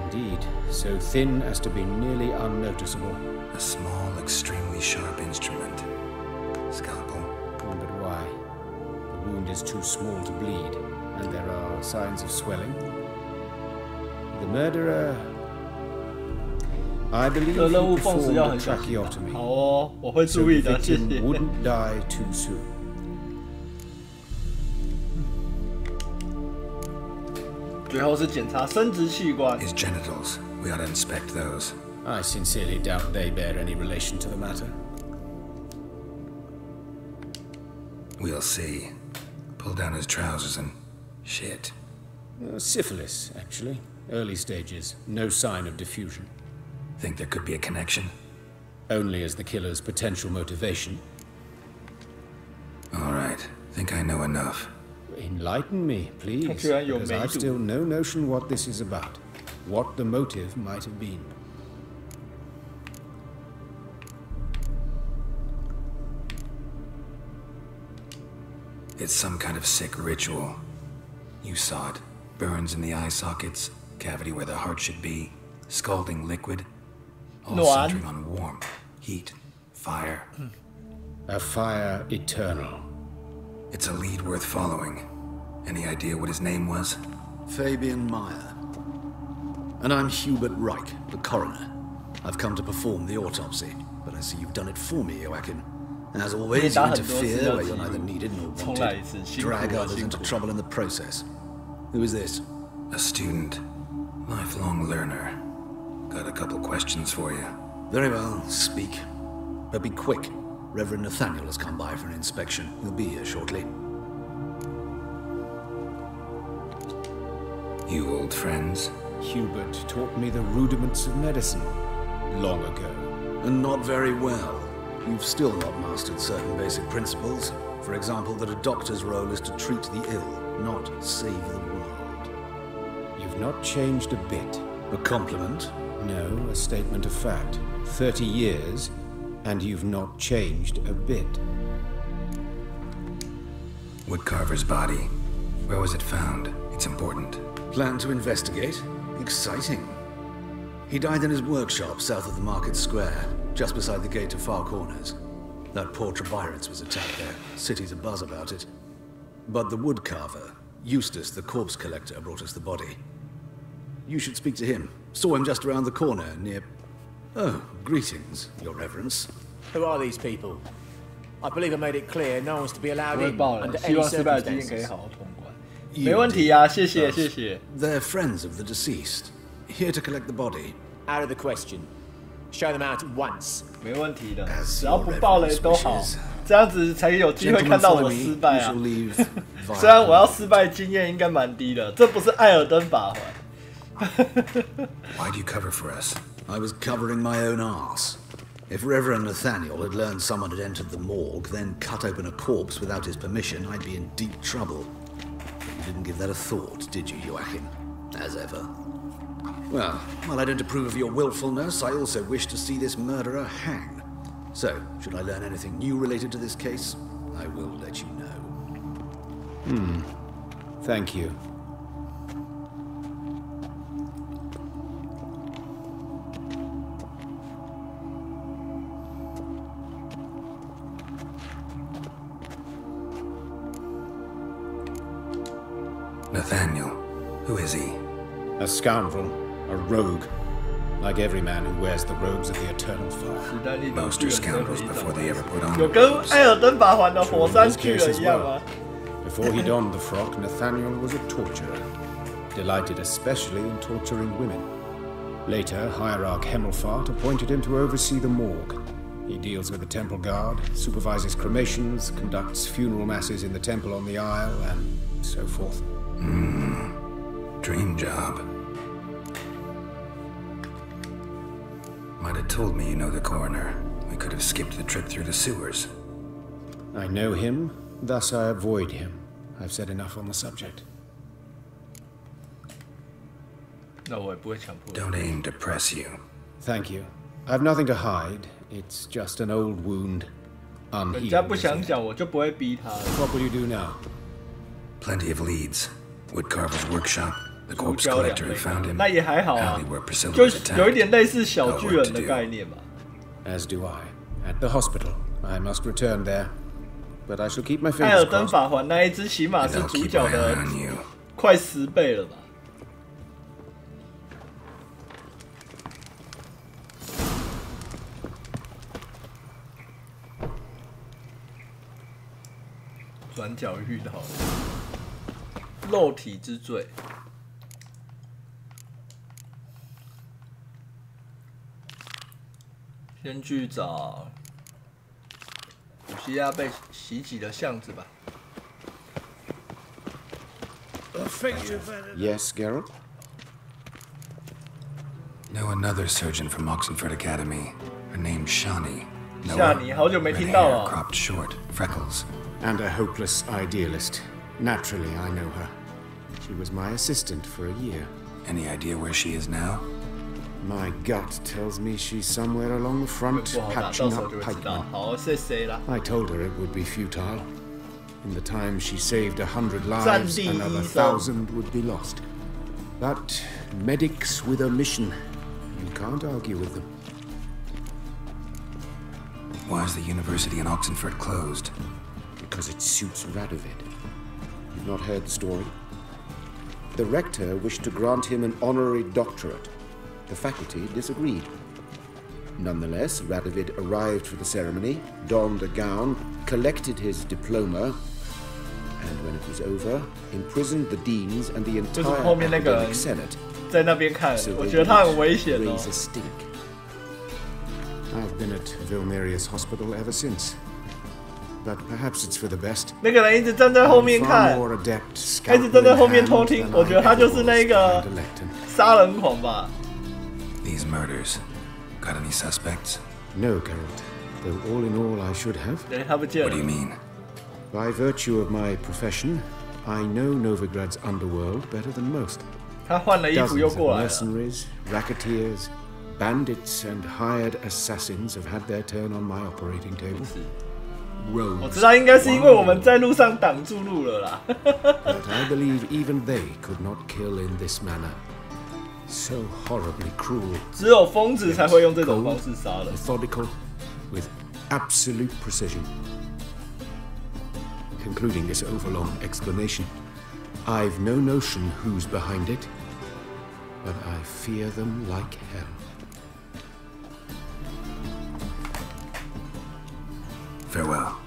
Indeed, so thin as to be nearly unnoticeable. A small, extremely sharp instrument. Scalpel. But why? The wound is too small to bleed, and there are signs of swelling. The murderer... I believe he 这任务 performed 奉仕要 a 很小心。 tracheotomy. 好哦，我会 So 注 the 意的，谢 victim 谢。 wouldn't die too soon. His genitals. We ought to inspect those. I sincerely doubt they bear any relation to the matter. We'll see. Pull down his trousers and... shit. Syphilis, actually. Early stages. No sign of diffusion. Think there could be a connection? Only as the killer's potential motivation. All right. Think I know enough. Enlighten me, please, because I've still no notion what this is about. What the motive might have been. It's some kind of sick ritual. You saw it. Burns in the eye sockets, cavity where the heart should be, scalding liquid, all centering on warmth, heat, fire. A fire eternal. It's a lead worth following. Any idea what his name was? Fabian Meyer. And I'm Hubert Reich, the coroner. I've come to perform the autopsy, but I see you've done it for me, Joachim. As always, you interfere where you're neither needed nor wanted. Drag others into trouble in the process. Who is this? A student. Lifelong learner. Got a couple questions for you. Very well, speak. But be quick. Reverend Nathaniel has come by for an inspection. He'll be here shortly. You old friends? Hubert taught me the rudiments of medicine long ago. And not very well. You've still not mastered certain basic principles. For example, that a doctor's role is to treat the ill, not save the world. You've not changed a bit. A compliment? No, a statement of fact. 30 years, and you've not changed a bit. Woodcarver's body. Where was it found? It's important. Plan to investigate? Exciting. He died in his workshop south of the market square, just beside the gate to Far Corners. That poor Trebirans was attacked there. City's abuzz about it. But the woodcarver, Eustace the corpse collector, brought us the body. You should speak to him. Saw him just around the corner near... Oh, greetings, Your Reverence. Who are these people? I believe I made it clear no one's to be allowed in 爆了， under 希 any 望失败的经验可以 circumstances. 好好通关。没问题啊，谢谢谢谢。 They're friends of the deceased. Here to collect the body. Out of the question. Show them out at once. 没问题的，只要不爆雷都好，这样子才有机会看到我失败啊。虽然我要失败经验应该蛮低的，这不是艾尔登法环。Why'd you cover for us? I was covering my own arse. If Reverend Nathaniel had learned someone had entered the morgue, then cut open a corpse without his permission, I'd be in deep trouble. But you didn't give that a thought, did you, Joachim? As ever. Well, while I don't approve of your willfulness, I also wish to see this murderer hang. So, should I learn anything new related to this case, I will let you know. Thank you. Nathaniel, Who is he? A scoundrel, a rogue, like every man who wears the robes of the eternal fire. Most are scoundrels before they ever put on 有 the 跟 robes. 艾尔登法环的火山巨人一样吗？ Before he donned the frock, Nathaniel was a torturer, delighted especially in torturing women. Later, Hierarch Hemmelfart appointed him to oversee the morgue. He deals with the temple guard, supervises cremations, conducts funeral masses in the temple on the Isle, and so forth. Dream job. Might have told me you know the coroner. We could have skipped the trip through the sewers. I know him, thus I avoid him. I've said enough on the subject. Don't aim to press you. Thank you. I've nothing to hide. It's just an old wound. 人家不想讲，我就不会逼他。 What will you do now? Plenty of leads. Woodcarver's workshop, the corpse collector who found him, 那也还好啊 alley where Priscilla 就 was 有一 attacked. 点类似小巨人的概念吧。 As do I. At the hospital. I must return there. But I shall keep my 艾尔 fingers 登 crossed. 法环那一只起码是 And I'll 主 keep 角 my 的 eye on you. 快10倍了吧？转角遇到肉体之罪。先去找古希腊被袭击的巷子吧。 Yes, Geralt? Know another surgeon from Oxenford Academy. Her name's Shani. Know 夏 her? 尼，好久没 Red 听到 hair, 啊。 cropped short, freckles. And a hopeless idealist. Naturally, I know her. She was my assistant for a year. Any idea where she is now? My gut tells me she's somewhere along the front, 不好打，到 patching 时候 up 就会知道。 pikemen. 好，谢谢啦。 I told her it would be futile. In the time she saved 100 lives, 战地医生。 another 1,000 would be lost. But medics with a mission, you can't argue with them. Why is the university in Oxenford closed? Because it suits Radovid. You've not heard the story? The rector wished to grant him an honorary doctorate. The faculty disagreed. Nonetheless, Radovid arrived for the ceremony, donned a gown, collected his diploma, and when it was over, imprisoned the deans and the 就是 entire 后面那个 academic senate. 在那边看， So 我 they 觉得他很 didn't 危险哦 raise。a stink. I've been at Vilmeria's hospital ever since. But perhaps it's for the best. 那个人一直站在后面 I'm 看 far，more adept 他一直站在后面 scalpel in 偷 hand 听。 than 我觉得 I 他 ever 就是那 was 个 behind a lectern. 杀人狂吧。 These murders. Got any suspects? No, Geralt. Though all in all, I should have. 对，他不见 What do you 了。 mean? By virtue of my profession, I know Novigrad's underworld better than most. 他换了衣服又 Dozens 过 of 来了。 mercenaries, racketeers, bandits, and hired assassins have had their turn on my operating table. 我 Rogues, 知道应该是因为我们在路上挡住路了啦。 but I believe even they could not kill in this manner. So horribly cruel. 只有疯子才会用这种方式杀人。 Methodical, with absolute precision. Concluding this overlong explanation, I've no notion who's behind it, but I fear them like hell. Farewell.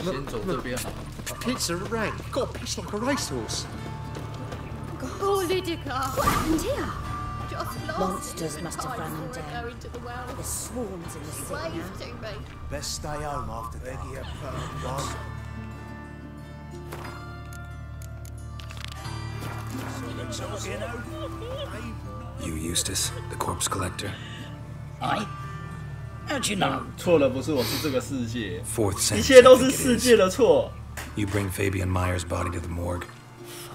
先走这边好。 Pizza rang. Got pissed like a racehorse. Oh, Lydica! What happened here? Just lost. Monsters must have run them Go down. into the well. There's swarms in the city now. Wave to me. Best stay home after dark. You, Eustace, the corpse collector? I? How'd you know? 错了，不是我，是这个世界。 Fourth sense. 一切都 I 是 think it 世 is. 界的错。 You bring Fabian Meyer's body to the morgue.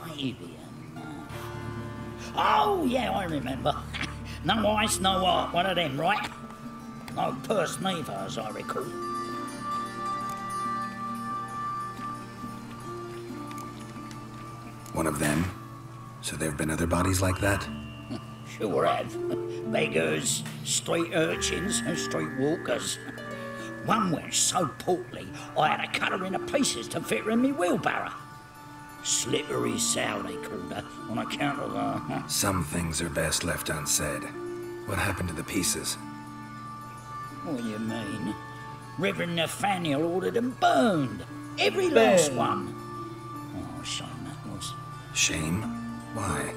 Fabian. Oh, yeah, I remember. No ice, no art, one of them, right? No purse neither, as I recall. One of them? So there have been other bodies like that? Sure have. Beggars, street urchins, and street walkers. One went so portly, I had to cut her into pieces to fit her in me wheelbarrow. Slippery sow, they called her, on account of her. Some things are best left unsaid. What happened to the pieces? What do you mean? Reverend Nathaniel ordered them burned. Every last one. Oh, shame that was. Shame? Why?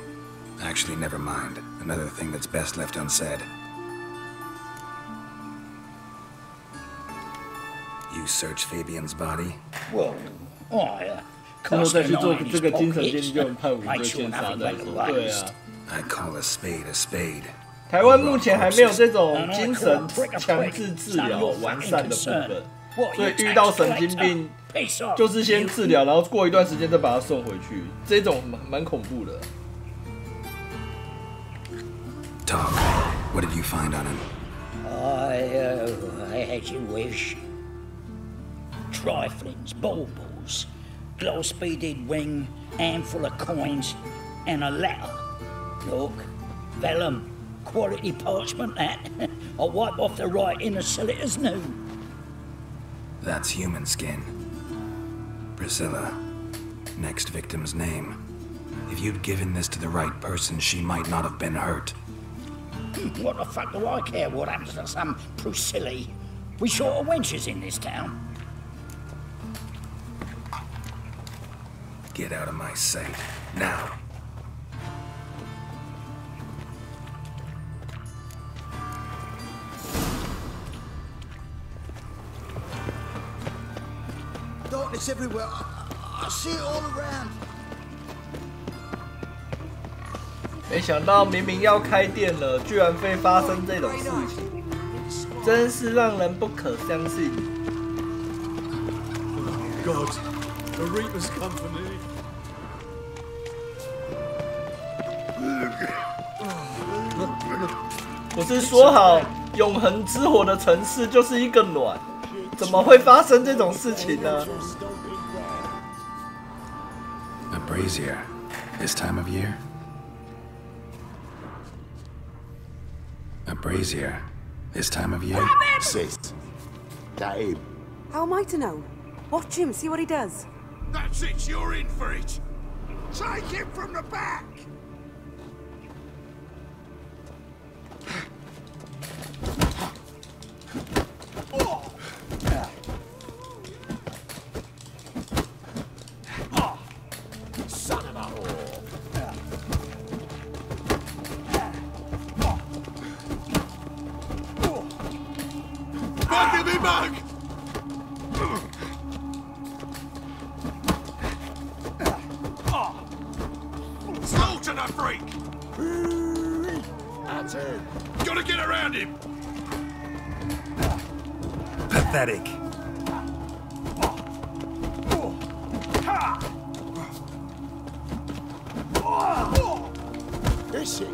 Actually, never mind. Another thing that's best left unsaid. You search Fabian's body? Well, I 之后再去做这个精神鉴定，就能判5个先杀再说。对啊。I call a spade a spade. 台湾目前还没有这种精神强制治疗完善的部分，所以遇到神经病就是先治疗，然后过一段时间再把他送回去，这种蛮恐怖的。Talk. What did you find on him? I had you wish. Triflings, baubles, gloss-beaded ring, handful of coins, and a letter. Look, vellum, quality parchment that. I'll wipe off the writing and sell it as new. That's human skin. Priscilla. Next victim's name. If you'd given this to the right person, she might not have been hurt. What the fuck do I care what happens to some Priscilla? We short of wenches in this town. Get out of my sight. Now. Darkness everywhere. I see it all around. 没想到明明要开店了，居然会发生这种事情，真是让人不可相信。God, the Reapers come for me. 不是说好永恒之火的城市就是一个卵，怎么会发生这种事情呢 A brazier. This time of year? A brazier. This time of year? Sis. That him. How am I to know? Watch him, see what he does. That's it, you're in for it. Take him from the back. Son of a whore. Bugger me bug! Slaughter the freak! That's it. Gotta get around him! Pathetic. Is he?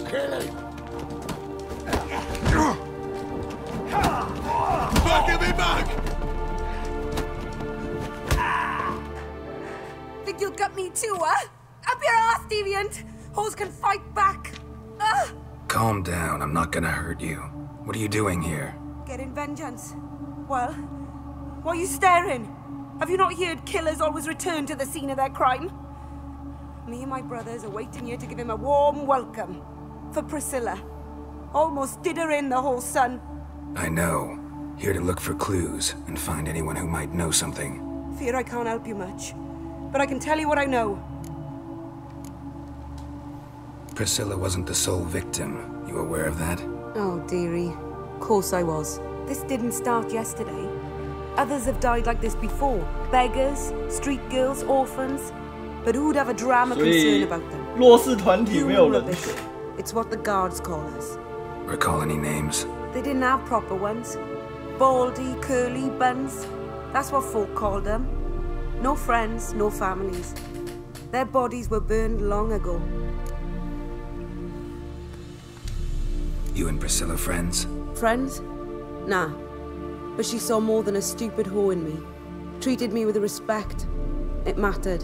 Kill him. Bugger me bug! Think you'll gut me too, huh? Up your ass, deviant! Hoes can fight back! Calm down. I'm not gonna hurt you. What are you doing here? Getting vengeance. Well, why are you staring? Have you not heard killers always return to the scene of their crime? Me and my brothers are waiting here to give him a warm welcome. For Priscilla. Almost did her in, the whole son. I know. Here to look for clues and find anyone who might know something. Fear I can't help you much. But I can tell you what I know. Priscilla wasn't the sole victim. You aware of that? Oh, dearie. Of course I was. This didn't start yesterday. Others have died like this before. Beggars, street girls, orphans. But who'd have a drama concern about them? 弱势团体没有人选。 It's what the guards call us. Recall any names? They didn't have proper ones. Baldy, curly, buns. That's what folk called them. No friends, no families. Their bodies were burned long ago. You and Priscilla friends? Friends? Nah. But she saw more than a stupid whore in me. Treated me with respect. It mattered.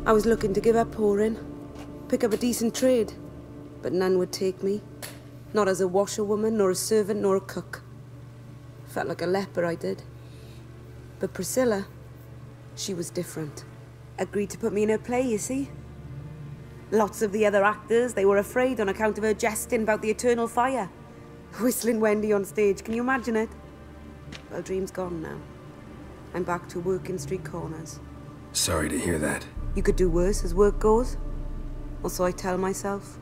I was looking to give up whoring. Pick up a decent trade. But none would take me. Not as a washerwoman, nor a servant, nor a cook. felt like a leper, I did. But Priscilla, she was different. Agreed to put me in her play, you see? Lots of the other actors, they were afraid on account of her jesting about the eternal fire. Whistling Wendy on stage, can you imagine it? Well, dream's gone now. I'm back to working street corners. Sorry to hear that. You could do worse as work goes. Or so I tell myself.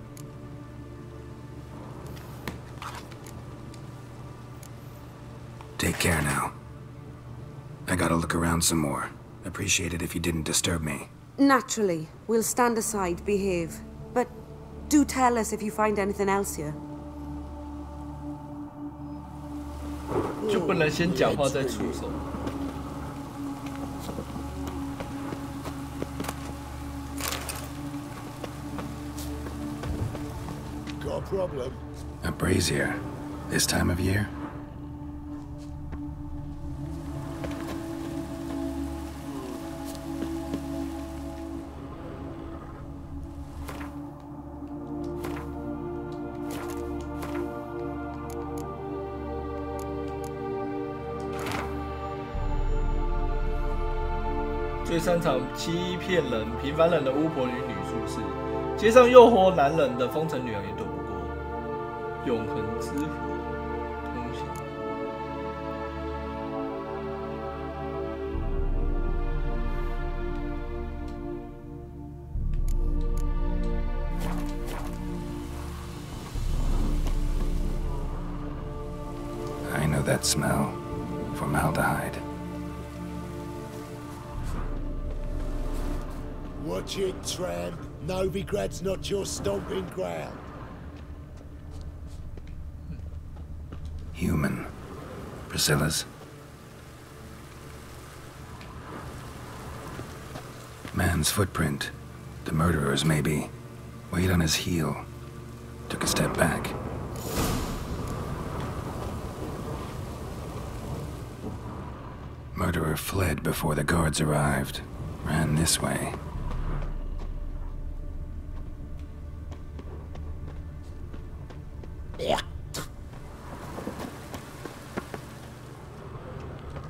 Take care now. I gotta look around some more. Appreciate it if you didn't disturb me. Naturally, we'll stand aside, behave. But do tell us if you find anything else here. 就不能先讲话再出手。Got a problem? A brazier. This time of year? "最擅长欺骗人、平凡人的巫婆与女术士，街上诱惑男人的风尘女郎也躲不过。永恒之火，通行。I know that smell. Formaldehyde. Watch it, tramp. Novigrad's not your stomping ground. Human. Priscilla's. Man's footprint. The murderer's, maybe. Weight on his heel. Took a step back. Murderer fled before the guards arrived. Ran this way.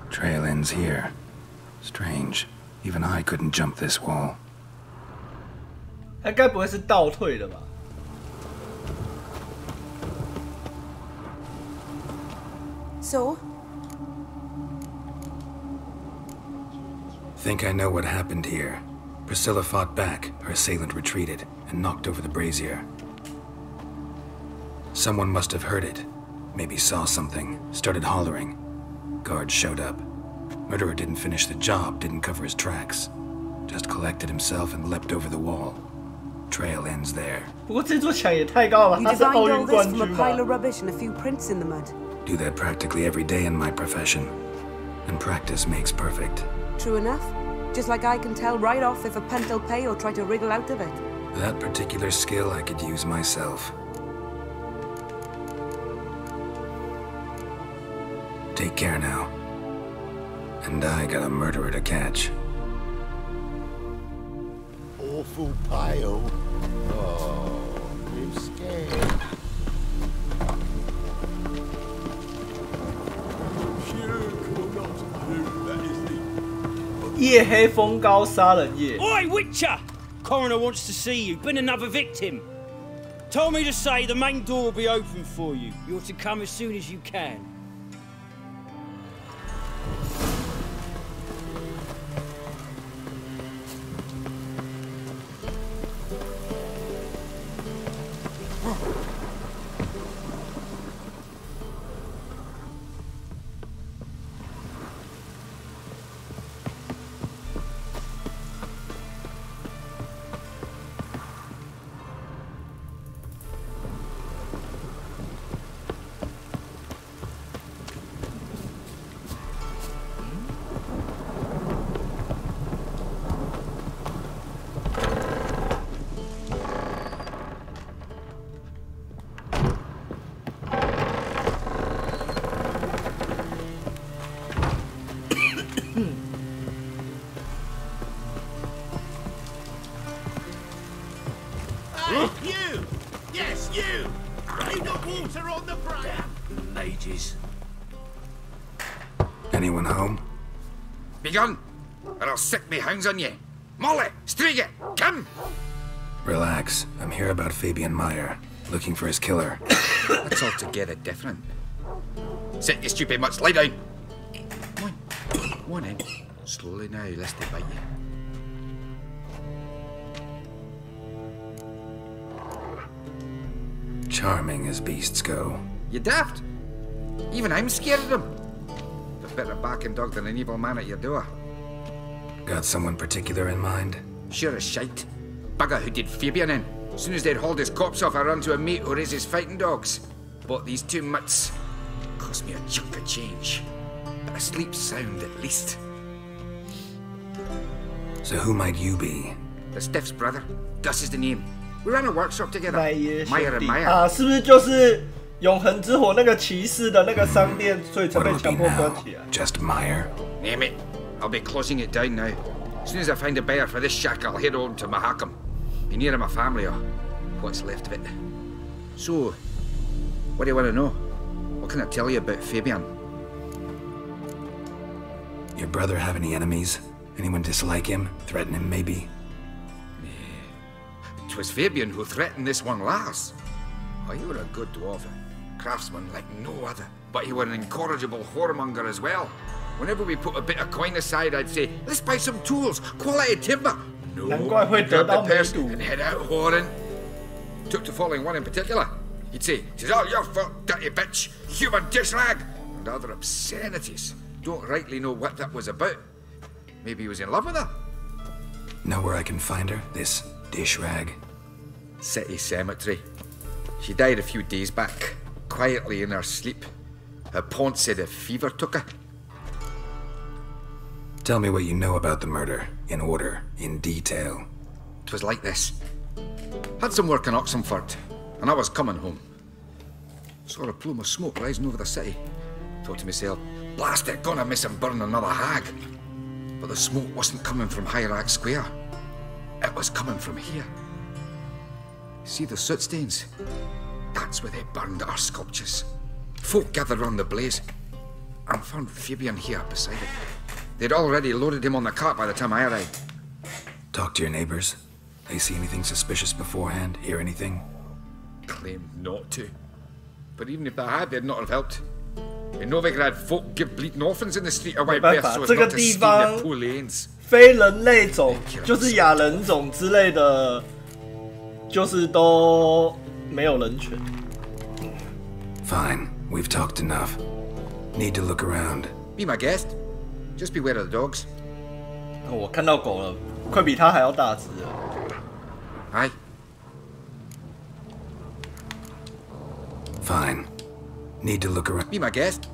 Trail ends here. Strange. Even I couldn't jump this wall. 他该不会是倒退的吧？ So? Think I know what happened here. Priscilla fought back, her assailant retreated, and knocked over the brazier. Someone must have heard it. Maybe saw something, started hollering. Guards showed up. Murderer didn't finish the job, didn't cover his tracks. Just collected himself and leapt over the wall. Trail ends there. 不过这座墙也太高了， You 他是 designed 奥 all 运 this 冠 from a 军 pile 吧？ of rubbish and a few prints in the mud. Do that practically every day in my profession. And practice makes perfect. True enough. Just like I can tell right off if a punt'll pay or try to wriggle out of it. That particular skill I could use myself. Take care now. And I got a murderer to catch. Awful pale. Oh, I'm scared. Sure, that is the 夜黑风高杀人夜。 Oi, Witcher! Coroner wants to see you. Been another victim. Told me to say the main door will be open for you. You're to come as soon as you can. You! Yes, you! Rain the water on the brain! Mages. home? Begone, or I'll sick me hounds on you. Molly, Striga, come! Relax. I'm here about Fabian Meyer, looking for his killer. That's altogether different. Sit, you stupid mutts, lie down. Come on in. Slowly now, lest they bite you. Charming as beasts go. You daft? Even I'm scared of them. A better backing dog than an evil man at your door. Got someone particular in mind? Sure as shite. Bugger who did Fabian in. As soon as they'd hauled his corpse off, I run to a mate who raises fighting dogs. Bought these 2 mutts. Cost me a chunk of change. But I sleep sound at least. So who might you be? The Stiff's brother. Gus is the name. We ran a workshop together. Meyer and Meyer. 啊，是不是就是永恒之火那个骑士的那个商店，所以才被强迫关起啊 ？Just Meyer. Name it. I'll be closing it down now. As soon as I find a buyer for this shack, I'll head on to Mahakam. Be near my family or what's left of it. So, what do you want to know? What can I tell you about Fabian? Your brother have any enemies? Anyone dislike him? Threaten him, maybe? 'Twas Fabian who threatened this one last. Oh, you were a good dwarf, a craftsman like no other. But you were an incorrigible whoremonger as well. Whenever we put a bit of coin aside, I'd say, let's buy some tools, quality timber. No, grab the purse and head out whoring. Took to following one in particular. He'd say, "'Tis all your fault, dirty bitch, human dish rag," and other obscenities. Don't rightly know what that was about. Maybe he was in love with her. Know where I can find her? This dish rag? City cemetery. She died a few days back, quietly in her sleep. Her pont said a fever took her. Tell me what you know about the murder, in order, in detail. 'Twas like this. Had some work in Oxenford, and I was coming home. Saw a plume of smoke rising over the city. Thought to myself, blast it, gonna miss him burn another hag. But the smoke wasn't coming from Hierarch Square. It was coming from here. See the soot stains? That's where they burned our sculptures. Folk gathered round the blaze, and found Fabian here beside it. They'd already loaded him on the cart by the time I arrived. Talk to your neighbors. They see anything suspicious beforehand? Hear anything? Claimed not to. But even if they had, they'd not have helped. In Novigrad, folk give bleeding orphans in the street a wide berth so as not to stain their poor lanes. 非人类种，就是亚人种之类的，就是都没有人权。Fine, we've talked enough. Need to look around. Be my guest. Just beware of the dogs. 我看到狗了，快比它还要大只了。Aye. Fine. Need to look around. Be my guest.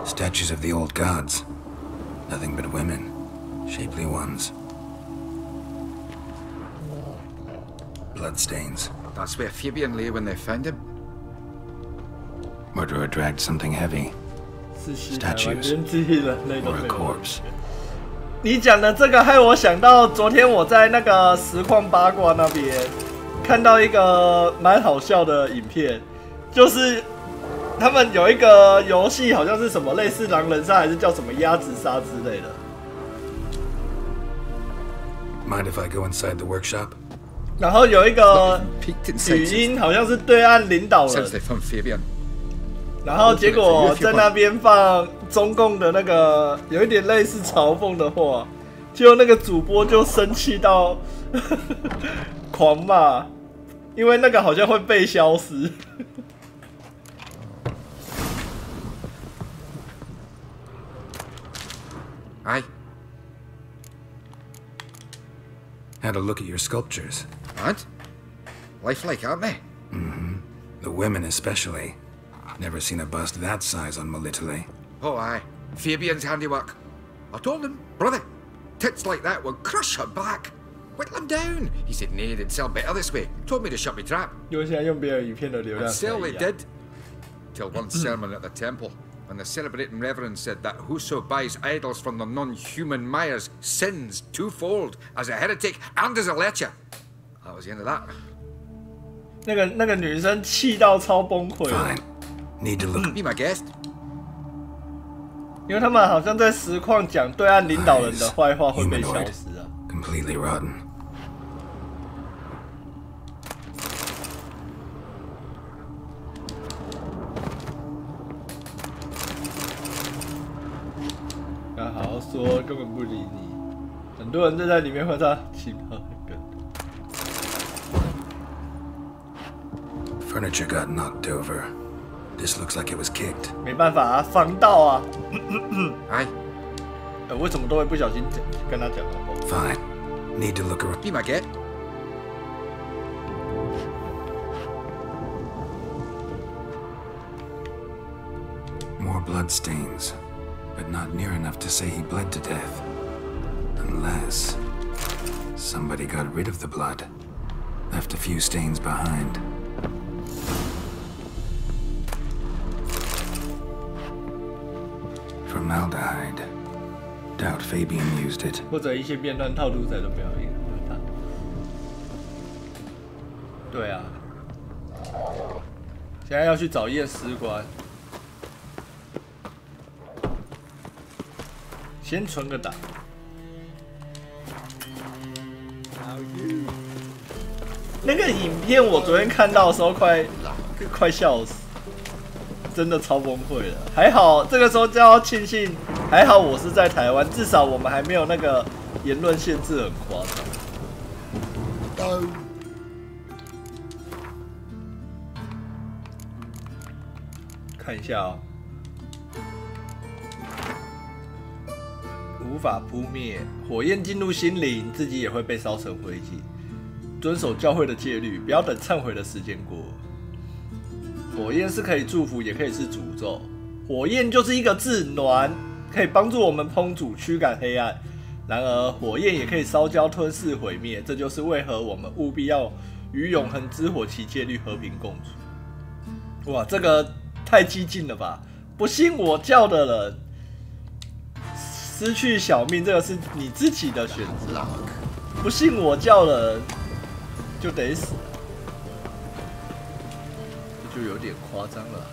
Statues of the old gods. Nothing but women. Shapely ones. Bloodstains. That's where Fabian lay when they found him. Murderer dragged something heavy. Statues. Or a corpse. 你讲的这个害我想到，昨天我在那个实况八卦那边看到一个蛮好笑的影片，就是他们有一个游戏，好像是什么类似狼人杀，还是叫什么鸭子杀之类的。Mind if I go inside the workshop? 然后有一个语音，好像是对岸领导人。然后结果在那边放中共的那个有一点类似嘲讽的话，结果那个主播就生气到狂骂，因为那个好像会被消失。Aye. Had a look at your sculptures. What? Lifelike, aren't they? Mm-hmm. The women especially. Never seen a bust that size on Melitele. Oh, aye. Fabian's handiwork. I told him, brother, tits like that will crush her back. Whittle him down. He said, nay, they'd sell better this way. Told me to shut me trap. And sell they did. Till one sermon at the temple. when the celebrating reverend said that whoso buys idols from the non-human Mayas sins twofold as a heretic and as a lecher. That was the end of that. 那个女生气到超崩溃。Fine. Need to look. Be my guest. 因为他们好像在实况讲对岸领导人的坏话会被消失啊。Completely rotten. 刚好好说，根本不理你。很多人就在里面会在奇葩的梗。Furniture got knocked over. This looks like it was kicked. 没办法啊，防盗啊。哎，为什么都会不小心跟他讲话 ？Fine. Need to look around. Be my guest. More blood stains, but not near enough to say he bled to death. Unless somebody got rid of the blood, left a few stains behind. Formaldehyde. Doubt Fabian used it. 或者一些片段套路仔的表演。对啊，现在要去找验尸官，先存个档。那个影片我昨天看到的时候快笑死。真的超崩溃了，还好这个时候就要庆幸，还好我是在台湾，至少我们还没有那个言论限制很夸张。看一下哦，无法扑灭，火焰进入心灵，自己也会被烧成灰烬。遵守教会的戒律，不要等忏悔的时间过。火焰是可以祝福，也可以是诅咒。火焰就是一个字，暖，可以帮助我们烹煮，驱赶黑暗。然而，火焰也可以烧焦、吞噬、毁灭。这就是为何我们务必要与永恒之火其戒律和平共处。哇，这个太激进了吧！不信我教的人，失去小命，这个是你自己的选择。不信我教的人，就得死。就有点夸张了。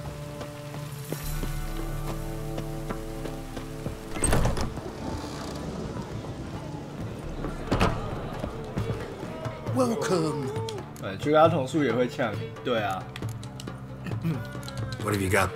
Welcome。对，去跟他同宿也会呛你。对啊。What have you got?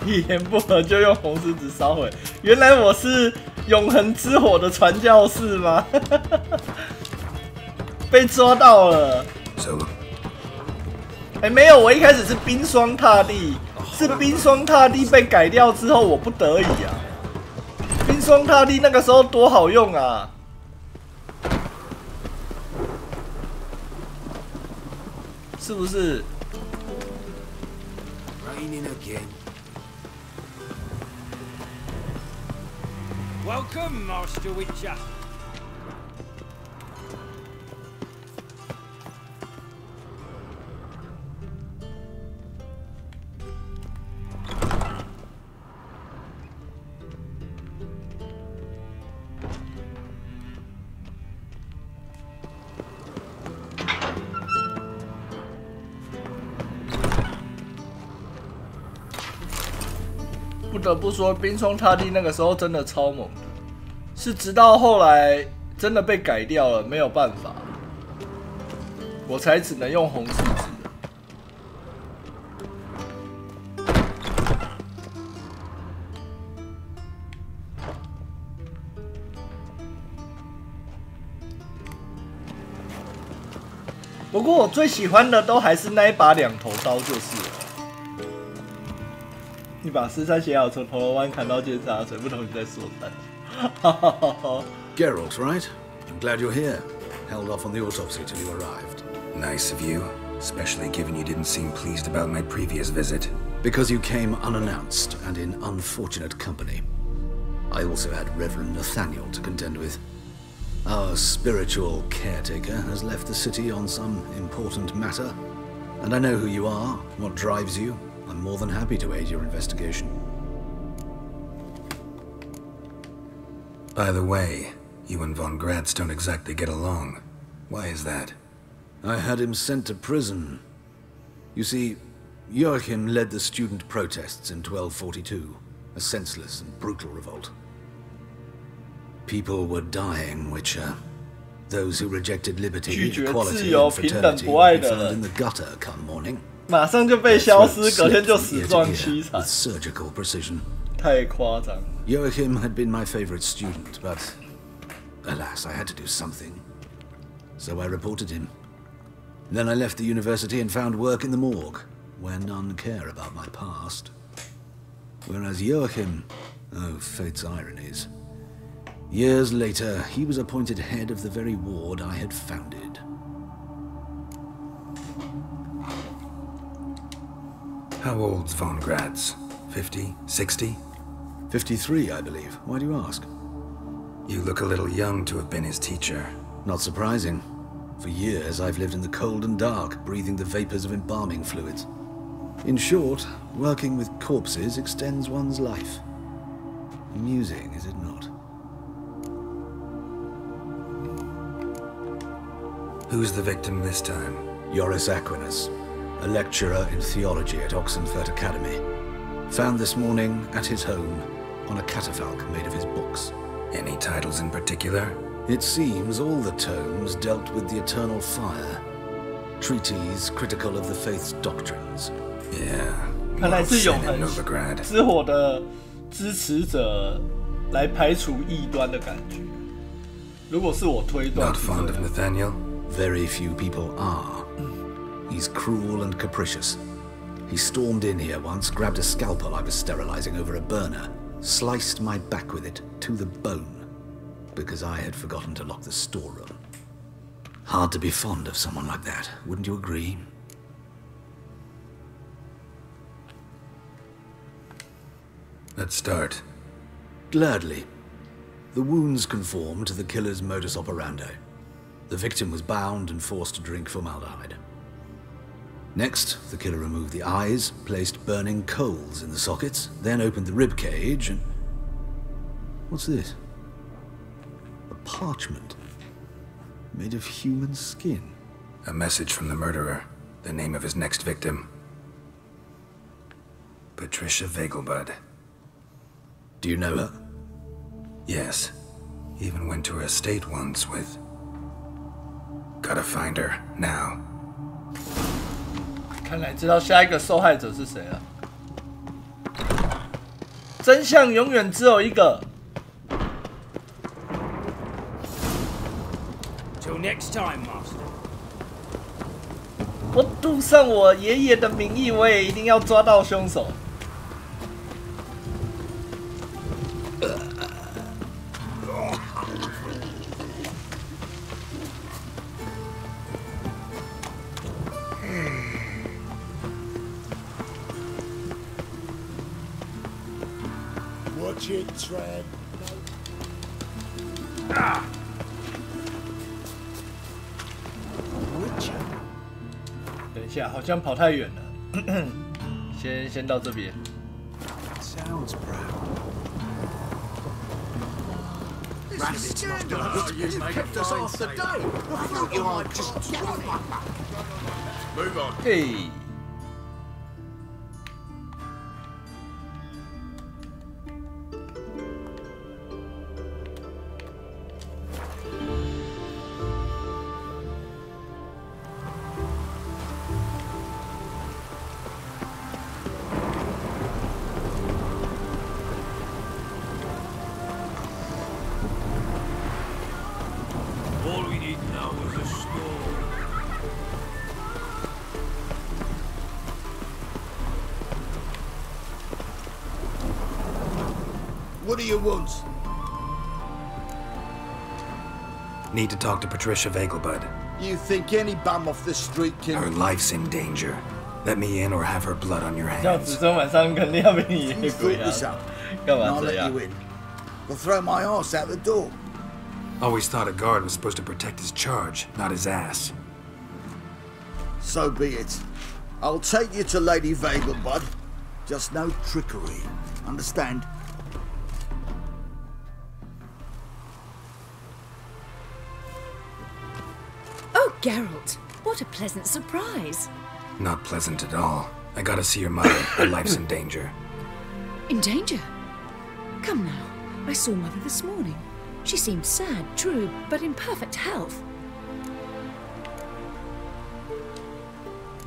一言不合就用红石子烧毁，原来我是永恒之火的传教士吗？被抓到了。没有，我一开始是冰霜踏地，是冰霜踏地被改掉之后，我不得已啊。冰霜踏地那个时候多好用啊！是不是 ？Raining again. Welcome, Master Witcher. 不得不说，冰霜踏地那个时候真的超猛的，是直到后来真的被改掉了，没有办法，我才只能用红石子。不过我最喜欢的都还是那一把两头刀，就是了。你把13写好，从铜锣湾砍到尖沙咀，不同你在说三。Geralt, right? I'm glad you're here. Held off on the autopsy till you arrived. Nice of you. especially given you didn't seem pleased about my previous visit. Because you came unannounced and in unfortunate company. I also had Reverend Nathaniel to contend with. Our spiritual caretaker has left the city on some important matter, and I know who you are, what drives you. I'm more than happy to aid your investigation. By the way, you and Von Gratz don't exactly get along. Why is that? I had him sent to prison. You see, Joachim led the student protests in 1242, a senseless and brutal revolt. People were dying, Witcher. Those who rejected liberty, equality, and fraternity would be found in the gutter come morning. 马上就被消失，隔天就死状凄惨。 With surgical precision. 太夸张。 Joachim had been my favorite student, but alas, I had to do something. So I reported him. Then I left the university and found work in the morgue, where none care about my past. Whereas Joachim, oh, fate's ironies. Years later, he was appointed head of the very ward I had founded. How old's Von Gratz? 50? 60? 53, I believe. Why do you ask? You look a little young to have been his teacher. Not surprising. For years, I've lived in the cold and dark, breathing the vapors of embalming fluids. In short, working with corpses extends one's life. Amusing, is it not? Who's the victim this time? Joris Aquinas, a lecturer in theology at Oxenfurt Academy. Found this morning at his home on a catafalque made of his books. Any titles in particular? It seems all the tomes dealt with the eternal fire. Treatises critical of the faith's doctrines. Yeah. 看来是永恒之火的支持者来排除异端的感觉。如果是我推断。 Not fond of Nathaniel? Very few people are. He's cruel and capricious. He stormed in here once, grabbed a scalpel I was sterilizing over a burner, sliced my back with it to the bone, because I had forgotten to lock the storeroom. Hard to be fond of someone like that, wouldn't you agree? Let's start. Gladly. The wounds conform to the killer's modus operandi. The victim was bound and forced to drink formaldehyde. Next, the killer removed the eyes, placed burning coals in the sockets, then opened the rib cage and... What's this? A parchment made of human skin. A message from the murderer. The name of his next victim. Patricia Vegelbud. Do you know her? Yes. Even went to her estate once with... Gotta find her, now. 看来知道下一个受害者是谁了。真相永远只有一个。Till next time, Master. 我赌上我爷爷的名义，我也一定要抓到凶手。Watch it, Trent. 等一下，好像跑太远了。先到这边。Sounds proud. This is scandalous! You've kept us off the day! I thought you might just move on. Hey. All we need now is a store. What do you want? Need to talk to Patricia Vegelbud. You think any bum off the street can... Her life's in danger. Let me in or have her blood on your 这样 hands. 子说晚上肯定要被你野鬼 thought this 啊 up.！干 And 嘛 I'll 这 let 样 you？in. We'll throw my ass out the door. Always thought a guard was supposed to protect his charge, not his ass. So be it. I'll take you to Lady Vega, bud. Just no trickery. Understand? Oh, Geralt, what a pleasant surprise. Not pleasant at all. I gotta see your mother. Her life's in danger. In danger? Come now, I saw Mother this morning. She seemed sad, true, but in perfect health.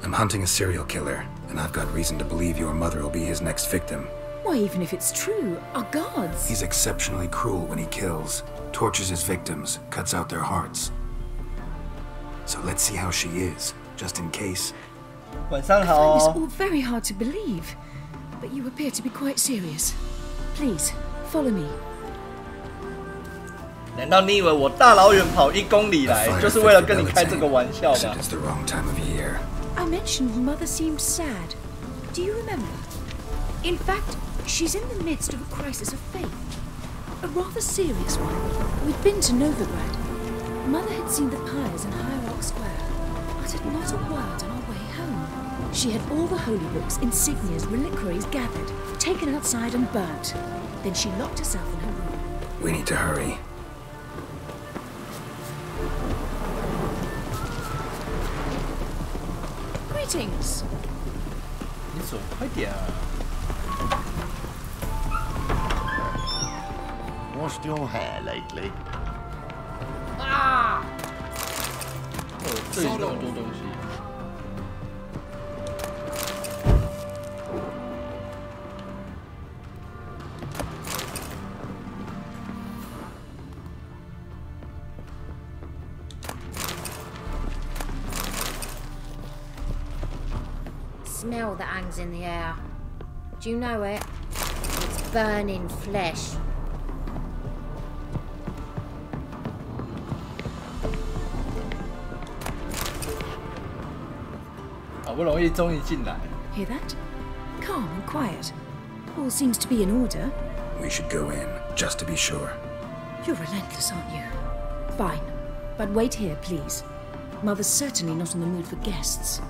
I'm hunting a serial killer, and I've got reason to believe your mother will be his next victim. Why, even if it's true, our gods... He's exceptionally cruel when he kills, tortures his victims, cuts out their hearts. So let's see how she is, just in case. 晚上 I 好 find this 哦。 all very hard to believe, but you appear to be quite serious. Please, follow me. 难道你以为我大老远跑1公里来，就是为了跟你开这个玩笑吗？ It's the wrong time of year. I mentioned Mother seemed sad. Do you remember? In fact, she's in the midst of a crisis of faith. A rather serious one. We'd been to Novigrad. Mother had seen the pyres in Hierarch Square, uttered not a word on our way home. She had all the holy books, insignias, reliquaries gathered, taken outside and burnt. Then she locked herself in her room. We need to hurry. Greetings. 你走快点啊！ Washed your hair lately? 啊！哦，这里那么多东西。Smell that hangs in the air. Do you know it? It's burning flesh. Hear that? Calm and quiet. All seems to be in order. We should go in, just to be sure. You're relentless, aren't you? Fine. But wait here, please. Mother's certainly not in the mood for guests.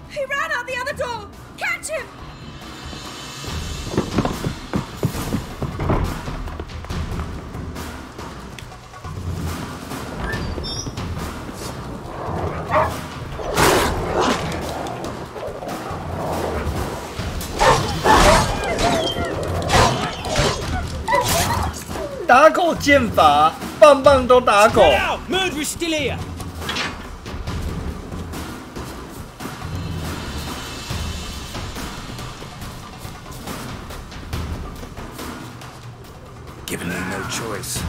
He ran out the other door! Catch him! "打狗剑法，棒棒都打狗。 Murderer's still here. Giving me no choice.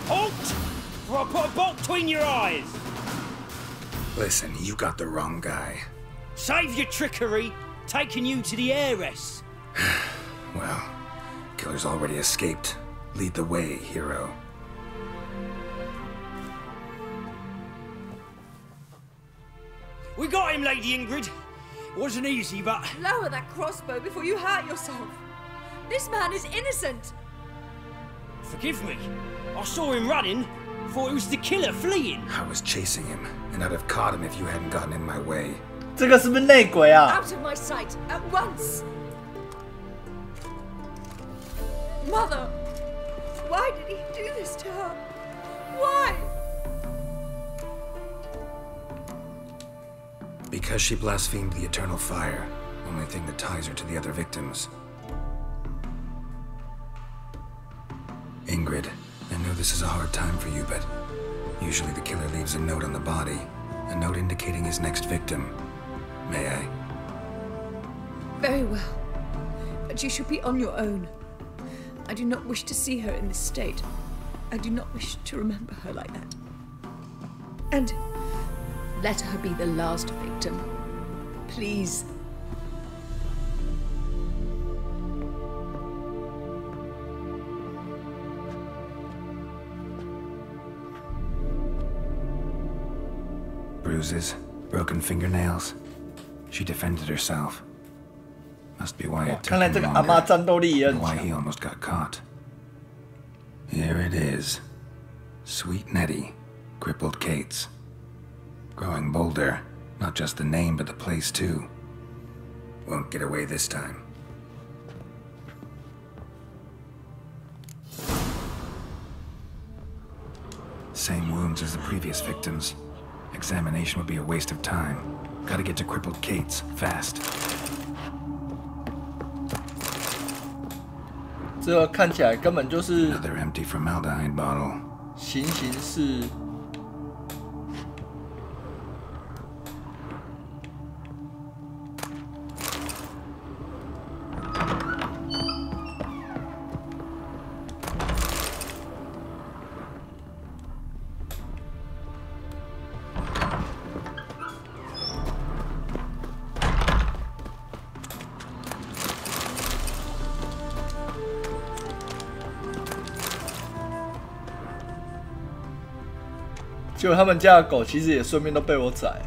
Halt! Or I'll put a bolt between your eyes. Listen, you got the wrong guy. Save your trickery. Taking you to the heiress. Well, killer's already escaped. Lead the way, hero. We got him, Lady Ingrid. Wasn't easy, but... Lower that crossbow before you hurt yourself. This man is innocent. Forgive me. I saw him running. Thought it was the killer fleeing. I was chasing him, and I'd have caught him if you hadn't gotten in my way. 这个是不是内鬼啊？ Out of my sight, at once! Mother! Why did he do this to her? Why? Because she blasphemed the eternal fire. Only thing that ties her to the other victims. Ingrid, I know this is a hard time for you, but usually the killer leaves a note on the body. A note indicating his next victim. May I? Very well. But you should be on your own. I do not wish to see her in this state. I do not wish to remember her like that. And let her be the last victim. Please. Bruises, broken fingernails. She defended herself. Must be why it took him longer, and why he almost got caught. Here it is. Sweet Nettie, crippled Kate's. Growing bolder, not just the name but the place too. Won't get away this time. Same wounds as the previous victims. Examination would be a waste of time. Gotta get to crippled Kate's, fast. 这看起来根本就是 Another empty formaldehyde bottle. 行刑式。结果他们家的狗其实也顺便都被我宰。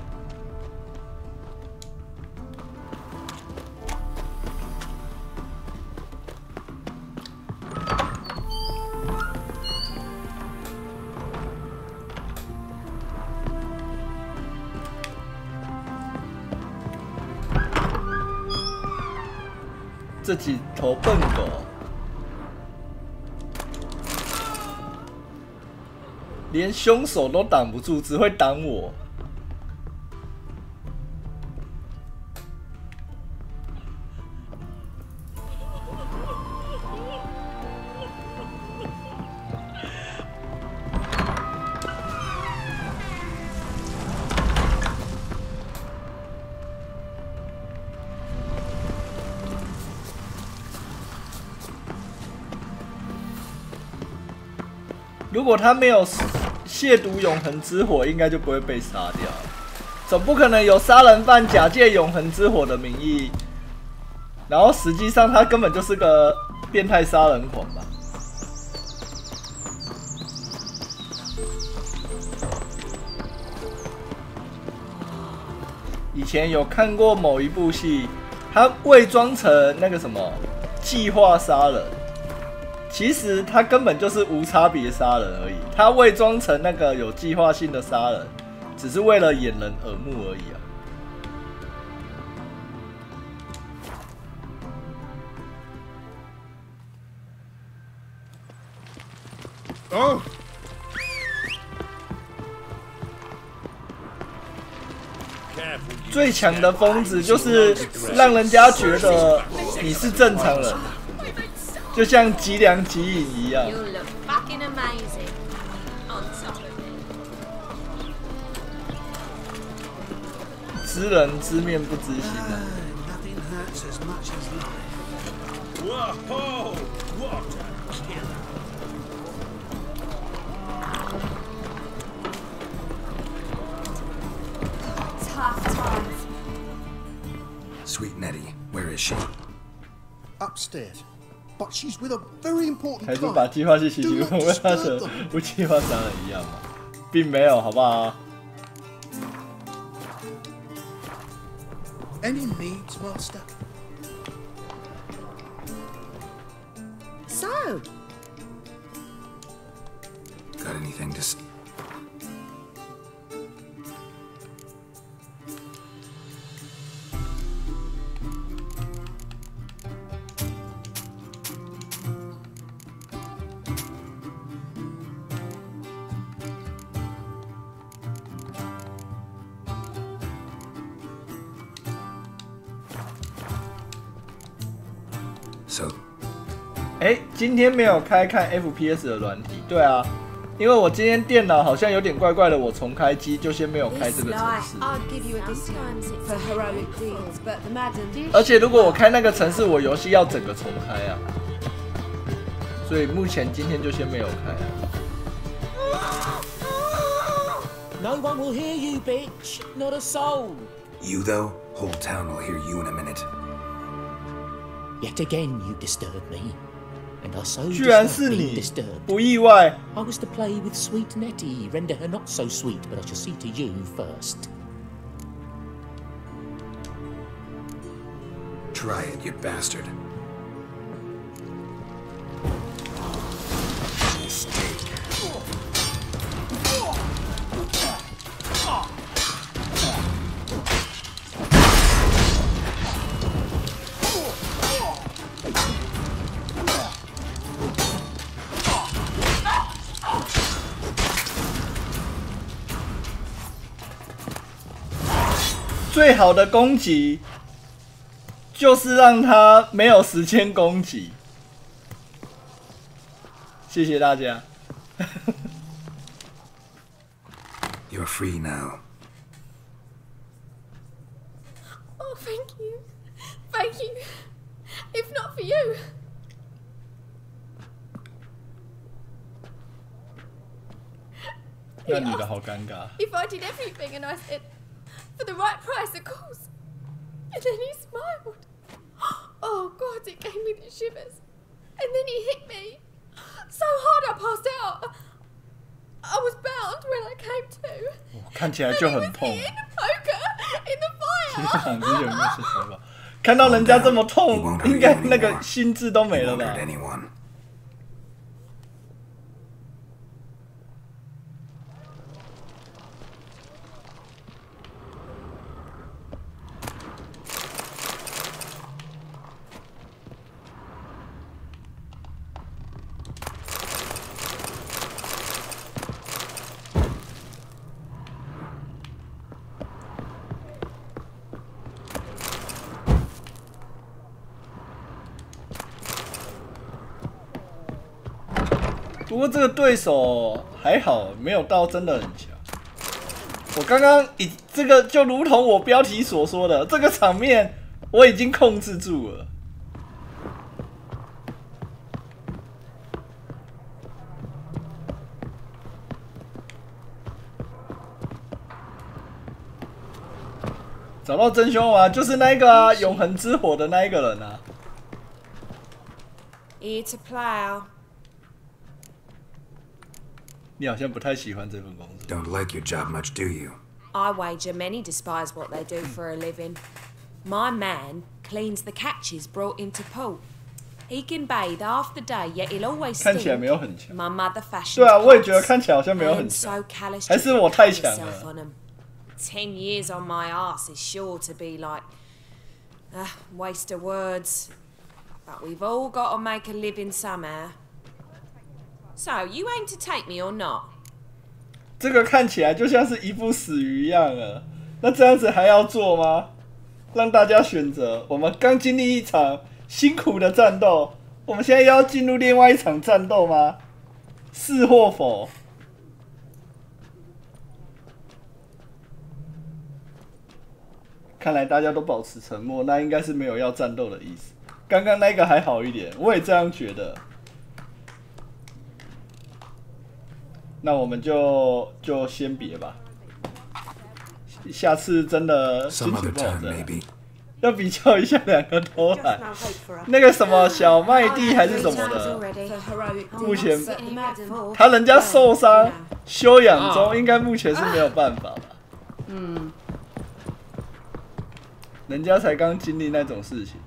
这几头笨狗。 连凶手都挡不住，只会挡我。如果他没有亵渎永恒之火，应该就不会被杀掉。总不可能有杀人犯假借永恒之火的名义，然后实际上他根本就是个变态杀人狂吧？以前有看过某一部戏，他伪装成那个什么计划杀人。 其实他根本就是无差别杀人而已，他伪装成那个有计划性的杀人，只是为了掩人耳目而已啊。哦。最强的疯子就是让人家觉得你是正常人。 就像吉良吉影一样。知人知面不知心啊。Sweet Nettie, where is she? Upstairs. But she's with a very important 还是把计划性袭击跟他的无计划杀人一样嘛，并没有，好不好 Any needs, Master? So. Got anything to say? So. 今天没有开看 FPS 的软体，对啊，因为我今天电脑好像有点怪怪的，我重开机就先没有开这个程式。而且如果我开那个程式，我游戏要整个重开啊。所以目前今天就先没有开啊。No one will hear you, bitch. Not a soul. You, though, whole town will hear you in a minute. Yet again, you disturb me. And I so 居然是 being 你， disturbed. 不意外。 I was to play with sweet Nettie, render her not so sweet, but I shall see to you first. Try it, you bastard. Mistake. 最好的攻击就是让他没有时间攻击。谢谢大家。You're free now. Oh, thank you. Thank you. If not for you. If I did everything and I said, for the right price, of course. And then he smiled. Oh, God, it gave me the shivers. And then he hit me. So hard I passed out. I was bound when I came to. 看起来就很痛。 In the poker, in the fire. 看到人家这么痛，应该那个心智都没了吧？ 不过这个对手还好，没有到真的很强。我刚刚这个就如同我标题所说的，这个场面我已经控制住了。找到真凶啊，就是那个啊，永恒之火的那一个人啊。Here to plow. 你好像不太喜欢这份工作。 Don't like your job much, do you? I wager many despise what they do for a living. My man cleans the catches brought into port. He can bathe half the day, yet he'll always 看起来 stink. 没有很强。 My mother fashioned 对啊，我也觉得 pots. 看起来好像没有很 I'm 强 so callous， 还是我太强 yourself 了 on 'em. 10 years on my arse is sure to be like waste of words. But we've all got to make a living somehow. So, you aim to take me or not? 这个看起来就像是一副死鱼一样了。那这样子还要做吗？让大家选择。我们刚经历一场辛苦的战斗，我们现在要进入另外一场战斗吗？是或否？看来大家都保持沉默，那应该是没有要战斗的意思。刚刚那个还好一点，我也这样觉得。那我们就先别吧，下次真的心情不好的，要比较一下两个都来。那个什么小麦地还是什么的，目前他人家受伤休养中，应该目前是没有办法吧？嗯，人家才刚经历那种事情。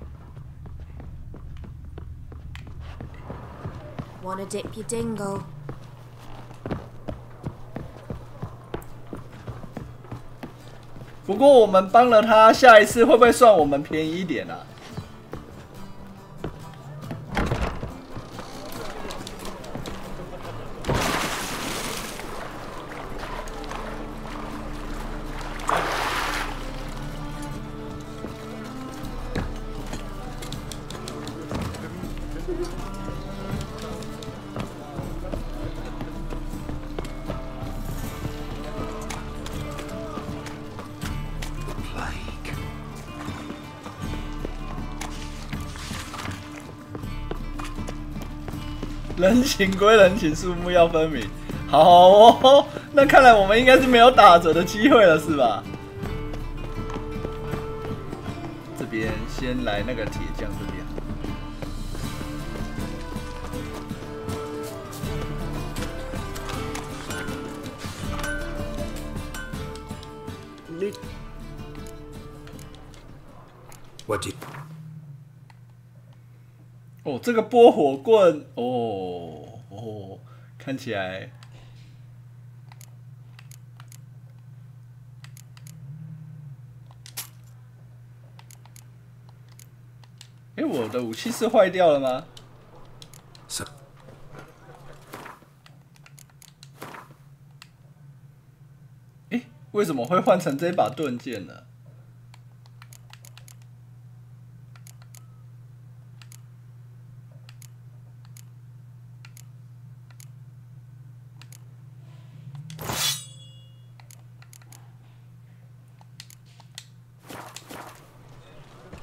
Wanna dip your dingle? 不过我们帮了他，下一次会不会算我们便宜一点啊？人情归人情，树木要分明。好哦，那看来我们应该是没有打折的机会了，是吧？这边先来那个铁匠这边。What do you... 哦，这个拨火棍，看起来，我的武器是坏掉了吗？为什么会换成这把盾剑呢？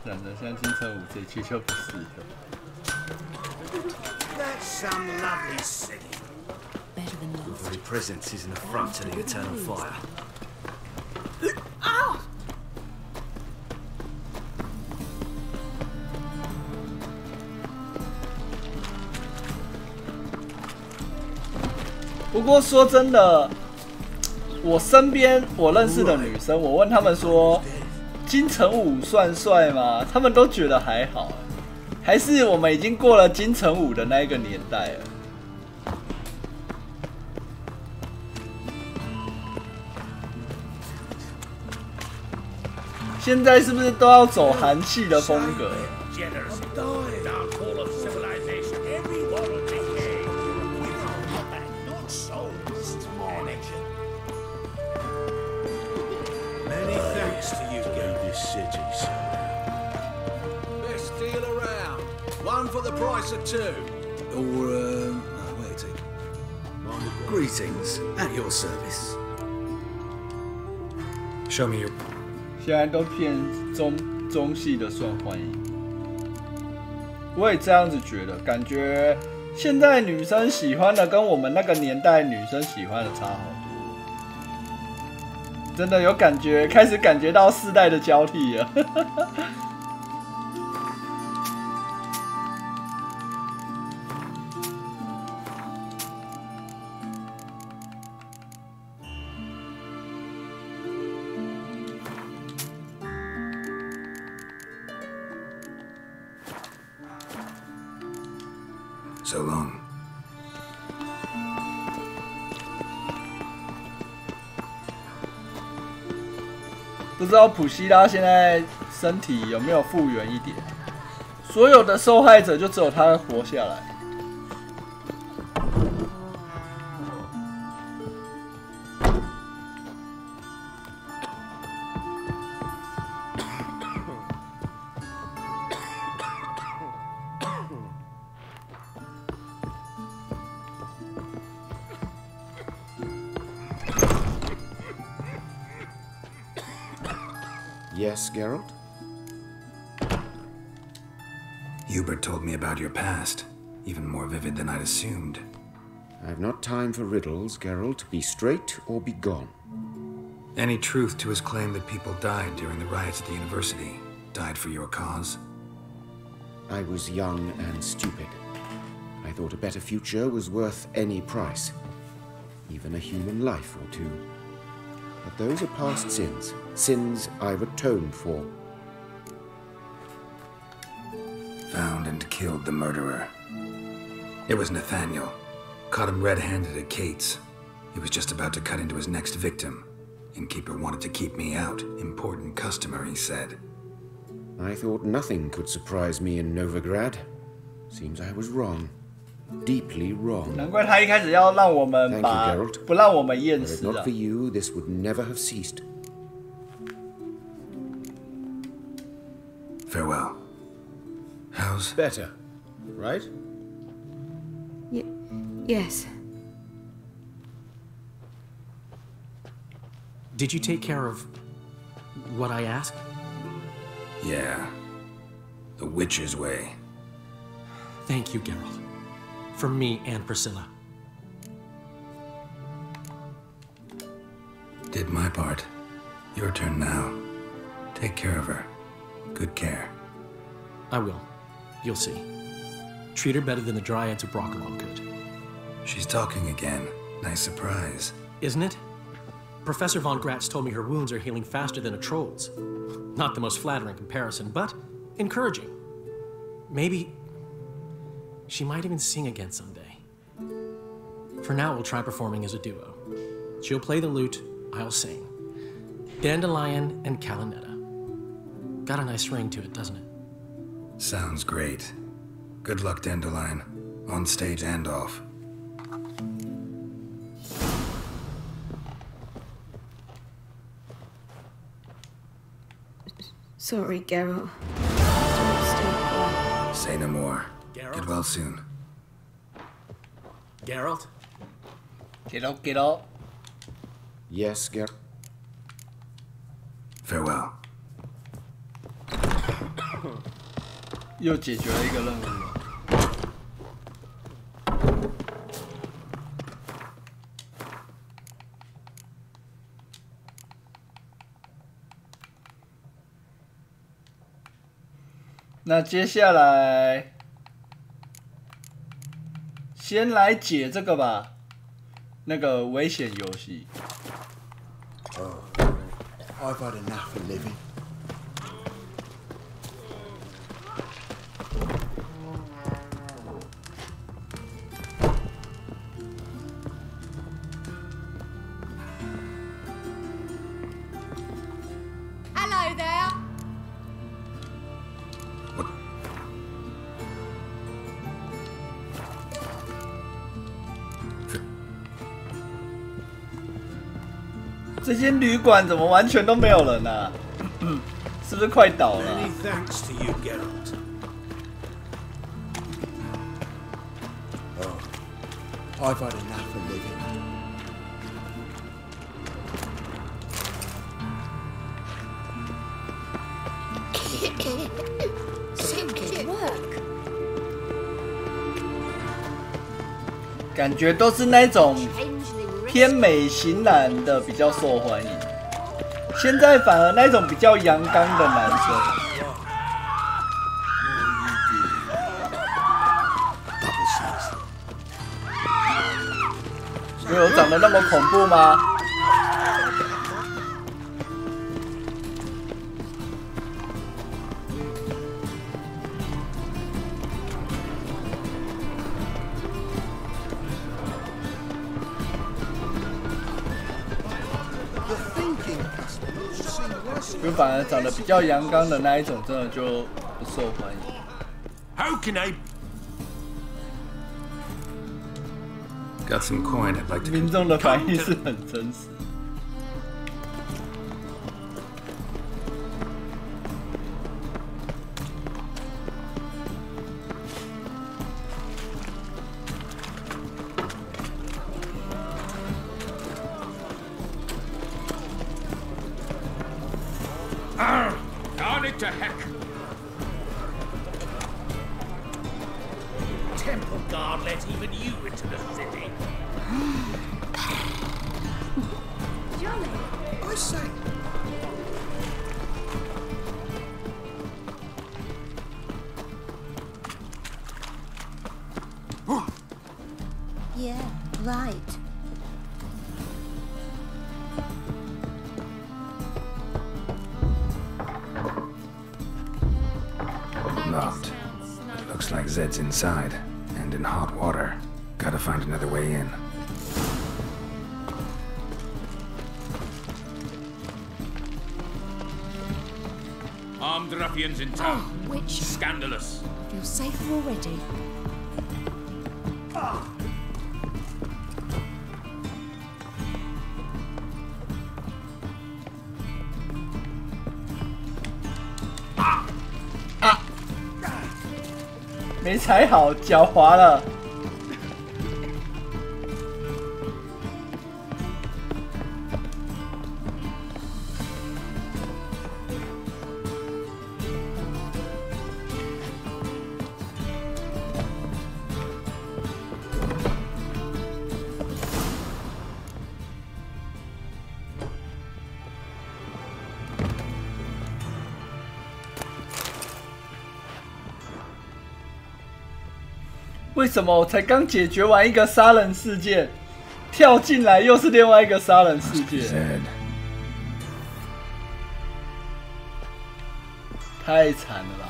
长得像金城武这区就不是了。That's some lovely city. Your very presence is an affront to the eternal fire. 不过说真的，我身边我认识的女生，我问她们说，金城武算帅吗？她们都觉得还好，还是我们已经过了金城武的那一个年代了。现在是不是都要走韩系的风格？ Best deal around. One for the price of two. Or, waiting. Greetings, at your service. Show me your. 现在都偏中系的算欢迎，我也这样子觉得，感觉现在女生喜欢的跟我们那个年代女生喜欢的差好多，真的有感觉，开始感觉到世代的交替了。So long. 不知道普希拉现在身体有没有复原一点？所有的受害者就只有他活下来。Yes, Geralt? Hubert told me about your past, even more vivid than I'd assumed. I've not time for riddles, Geralt. Be straight or be gone. Any truth to his claim that people died during the riots at the university? Died for your cause? I was young and stupid. I thought a better future was worth any price. Even a human life or two. But those are past sins. Sins I've atoned for. Found and killed the murderer. It was Nathaniel. Caught him red-handed at Kate's. He was just about to cut into his next victim. Innkeeper wanted to keep me out. Important customer, he said. I thought nothing could surprise me in Novigrad. Seems I was wrong. Deeply wrong. 难怪他一开始要让我们把不让我们验尸 Were it 啊 not for you, this would never have ceased. Farewell. How's... Better, right? Yes. Did you take care of what I asked? Yeah. The Witcher's way. Thank you, Geralt. from me and Priscilla. Did my part. Your turn now. Take care of her. Good care. I will. You'll see. Treat her better than the Dryads of Brockelon could. She's talking again. Nice surprise. Isn't it? Professor Von Gratz told me her wounds are healing faster than a troll's. Not the most flattering comparison, but encouraging. Maybe she might even sing again someday. For now, we'll try performing as a duo. She'll play the lute, I'll sing. Dandelion and Calinetta. Got a nice ring to it, doesn't it? Sounds great. Good luck, Dandelion. On stage and off. Sorry, Geralt. Say no more. Geralt? Get well soon. Geralt? Geralt. Yes, Geralt. Farewell. 又解决了一个任务了。那接下来，先来解这个吧，那个危险游戏。I've had enough of living. Hello there. 这间旅馆怎么完全都没有人啊？是不是快倒了啊？ Many thanks to you, Geralt. I've had enough of living. Some good work. 感觉都是那种偏美型男的比较受欢迎，现在反而那种比较阳刚的男生，有长得那么恐怖吗？就反而长得比较阳刚的那一种，真的就不受欢迎。 How can I? Got some coin I'd like to. 民众的反应是很真实。Darn it to heck! Temple Guard let even you into the city. Jolly. I say. Yeah, right. Locked. Looks like Zed's inside, and in hot water. Gotta find another way in. Armed ruffians in town. Oh, Witcher. Scandalous. Feel safer already. Ah! 没踩好，脚滑了。为什么我才刚解决完一个杀人事件，跳进来又是另外一个杀人事件？太惨了吧！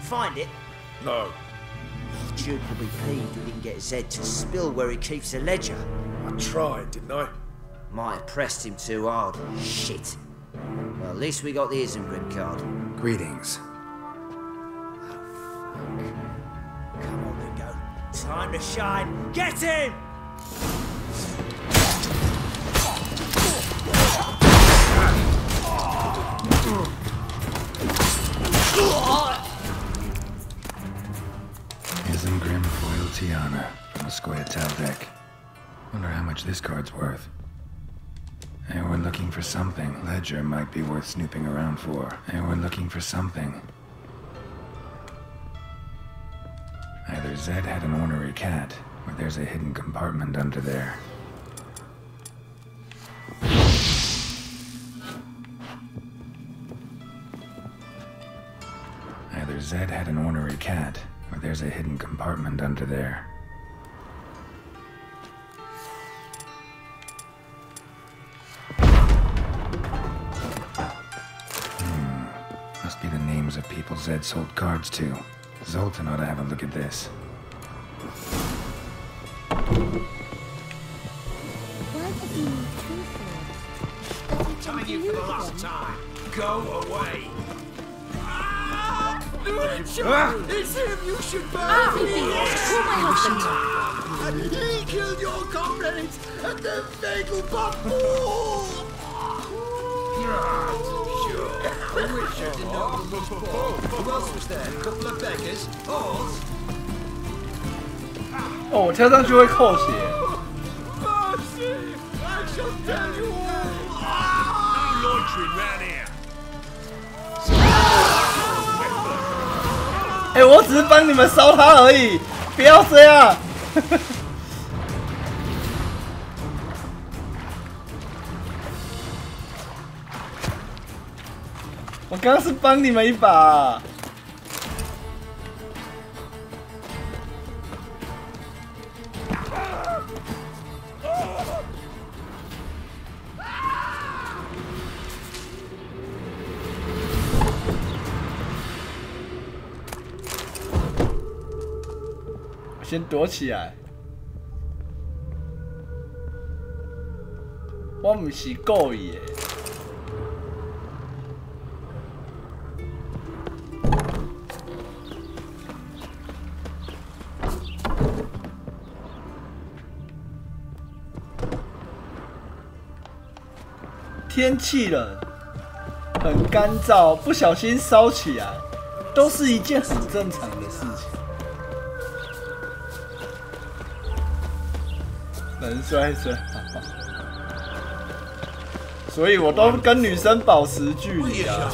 Find it? No. Jude will be peeved we didn't get Zed to spill where he keeps the ledger. I tried, didn't I? Might have pressed him too hard. Shit. Well, at least we got the Isengrim card. Greetings. Come on, then go. Time to shine. Get him! Isengrim foil Tiana on a square Taldeck. Wonder how much this card's worth. Hey, we're looking for something. Ledger might be worth snooping around for. Hey, we're looking for something. Either Zed had an ornery cat, or there's a hidden compartment under there. Either Zed had an ornery cat, or there's a hidden compartment under there. Must be the names of people Zed sold cards to. Zoltan ought to have a look at this. Telling you for the last time, go away. It's him, you should burn me! And he killed your comrades at the fatal bubble! Sure. Richard didn't know who was Paul. Who else was there? A couple of beggars? Horse? 哦，我跳上去会扣血。 Mercy! I shall tell you all! No loitering round here! 哎，我只是帮你们烧他而已，不要这样。我刚刚是帮你们一把。先躲起来。我不是故意的。天气冷，很干燥，不小心烧起来，都是一件很正常的事情。 能摔摔好，所以我都跟女生保持距离啊。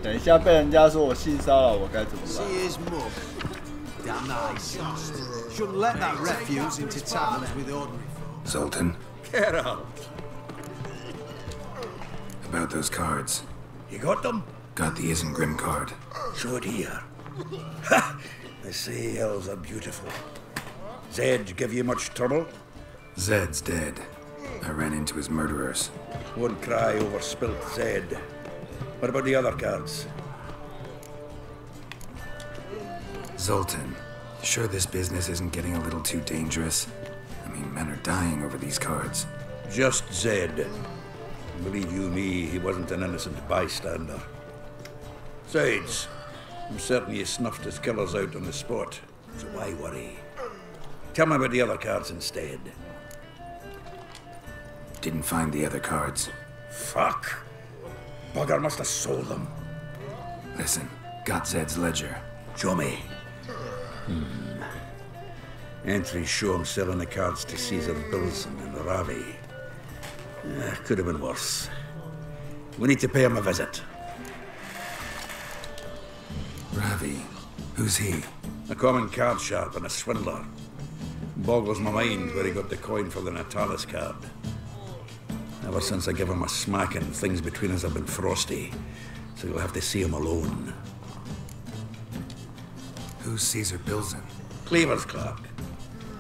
等一下被人家说我性骚扰，我该怎么办？ Zoltan? Get out! About those cards. You got them? Got the Isengrim card. Show it here. Ha! The sea hills are beautiful. Zed give you much trouble? Zed's dead. I ran into his murderers. Won't cry over spilt Zed. What about the other cards? Zoltan, sure this business isn't getting a little too dangerous? I mean, men are dying over these cards. Just Zed. Believe you me, he wasn't an innocent bystander. Besides, I'm certain you snuffed his killers out on the spot, so why worry? Tell me about the other cards instead. Didn't find the other cards. Fuck! Bugger must have sold them. Listen, got Zed's ledger. Show me. Entries show him selling the cards to Caesar Bilson and Ravi. Could have been worse. We need to pay him a visit. Ravi? Who's he? A common card sharp and a swindler. Boggles my mind where he got the coin for the Natalis card. Ever since I gave him a smacking, things between us have been frosty. So you'll have to see him alone. Who's Caesar Bilzen? Cleaver's clerk.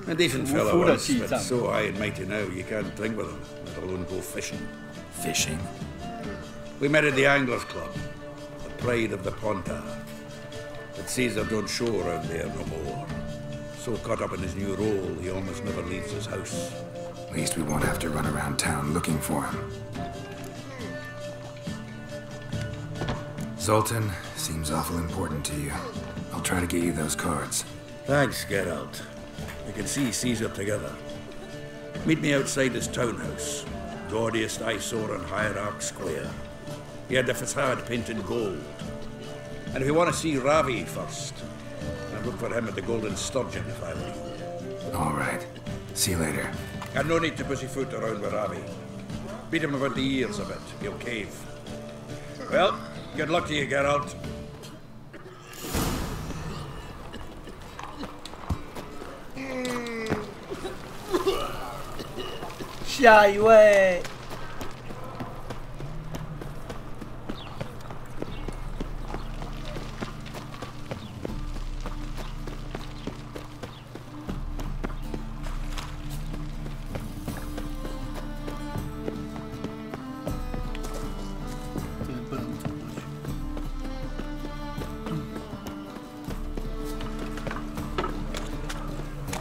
A decent fellow once, but so high and mighty now you can't drink with him, let alone go fishing. Fishing? We met at the Anglers Club, the pride of the Pontar. But Caesar don't show around there no more. So caught up in his new role, he almost never leaves his house. At least we won't have to run around town looking for him. Zoltan, seems awful important to you. I'll try to get you those cards. Thanks, Geralt. We can see Caesar together. Meet me outside his townhouse, gaudiest eyesore on Hierarch Square. He had the facade painted gold. And if you want to see Ravi first, I'd look for him at the Golden Sturgeon if I were you. All right. See you later. And no need to pussyfoot around with Ravi. Beat him about the ears a bit. He'll cave. Well, good luck to you, Geralt.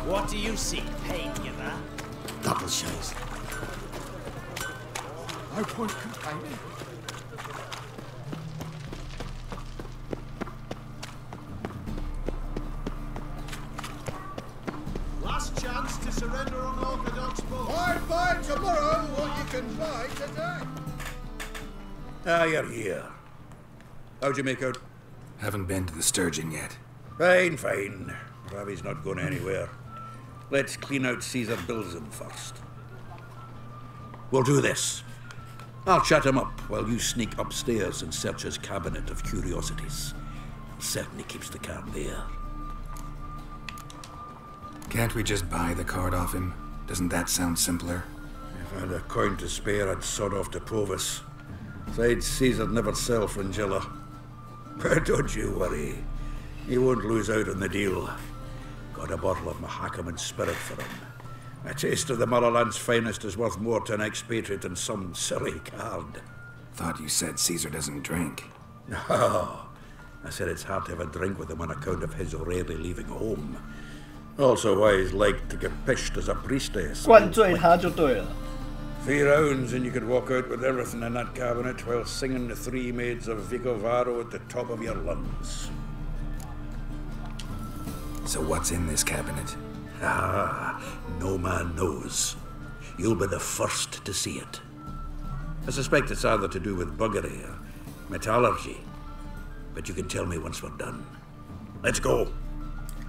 What do you see paying you there? Double shows. No point complaining. Last chance to surrender on Orthodox book. I'll buy tomorrow what you can buy today. Ah, you're here. How'd you make out? Haven't been to the Sturgeon yet. Fine, fine. Ravi's not going anywhere. Let's clean out Caesar Bilzen first. We'll do this. I'll chat him up while you sneak upstairs and search his cabinet of curiosities. Certainly keeps the card there. Can't we just buy the card off him? Doesn't that sound simpler? If I had a coin to spare, I'd sod off to Provis. Besides, Caesar'd never sell Fringilla. But don't you worry. He won't lose out on the deal. Got a bottle of Mahakaman spirit for him. A taste of the Motherland's finest is worth more to an expatriate than some silly card. Thought you said Caesar doesn't drink. No. I said it's hard to have a drink with him on account of his rarely leaving home. Also why he's like to get pished as a priestess. 灌醉他就对了。 3 rounds and you could walk out with everything in that cabinet while singing the 3 Maids of Vicovaro at the top of your lungs. So what's in this cabinet? Ah, no man knows. You'll be the first to see it. I suspect it's either to do with buggery or metallurgy. But you can tell me once we're done. Let's go.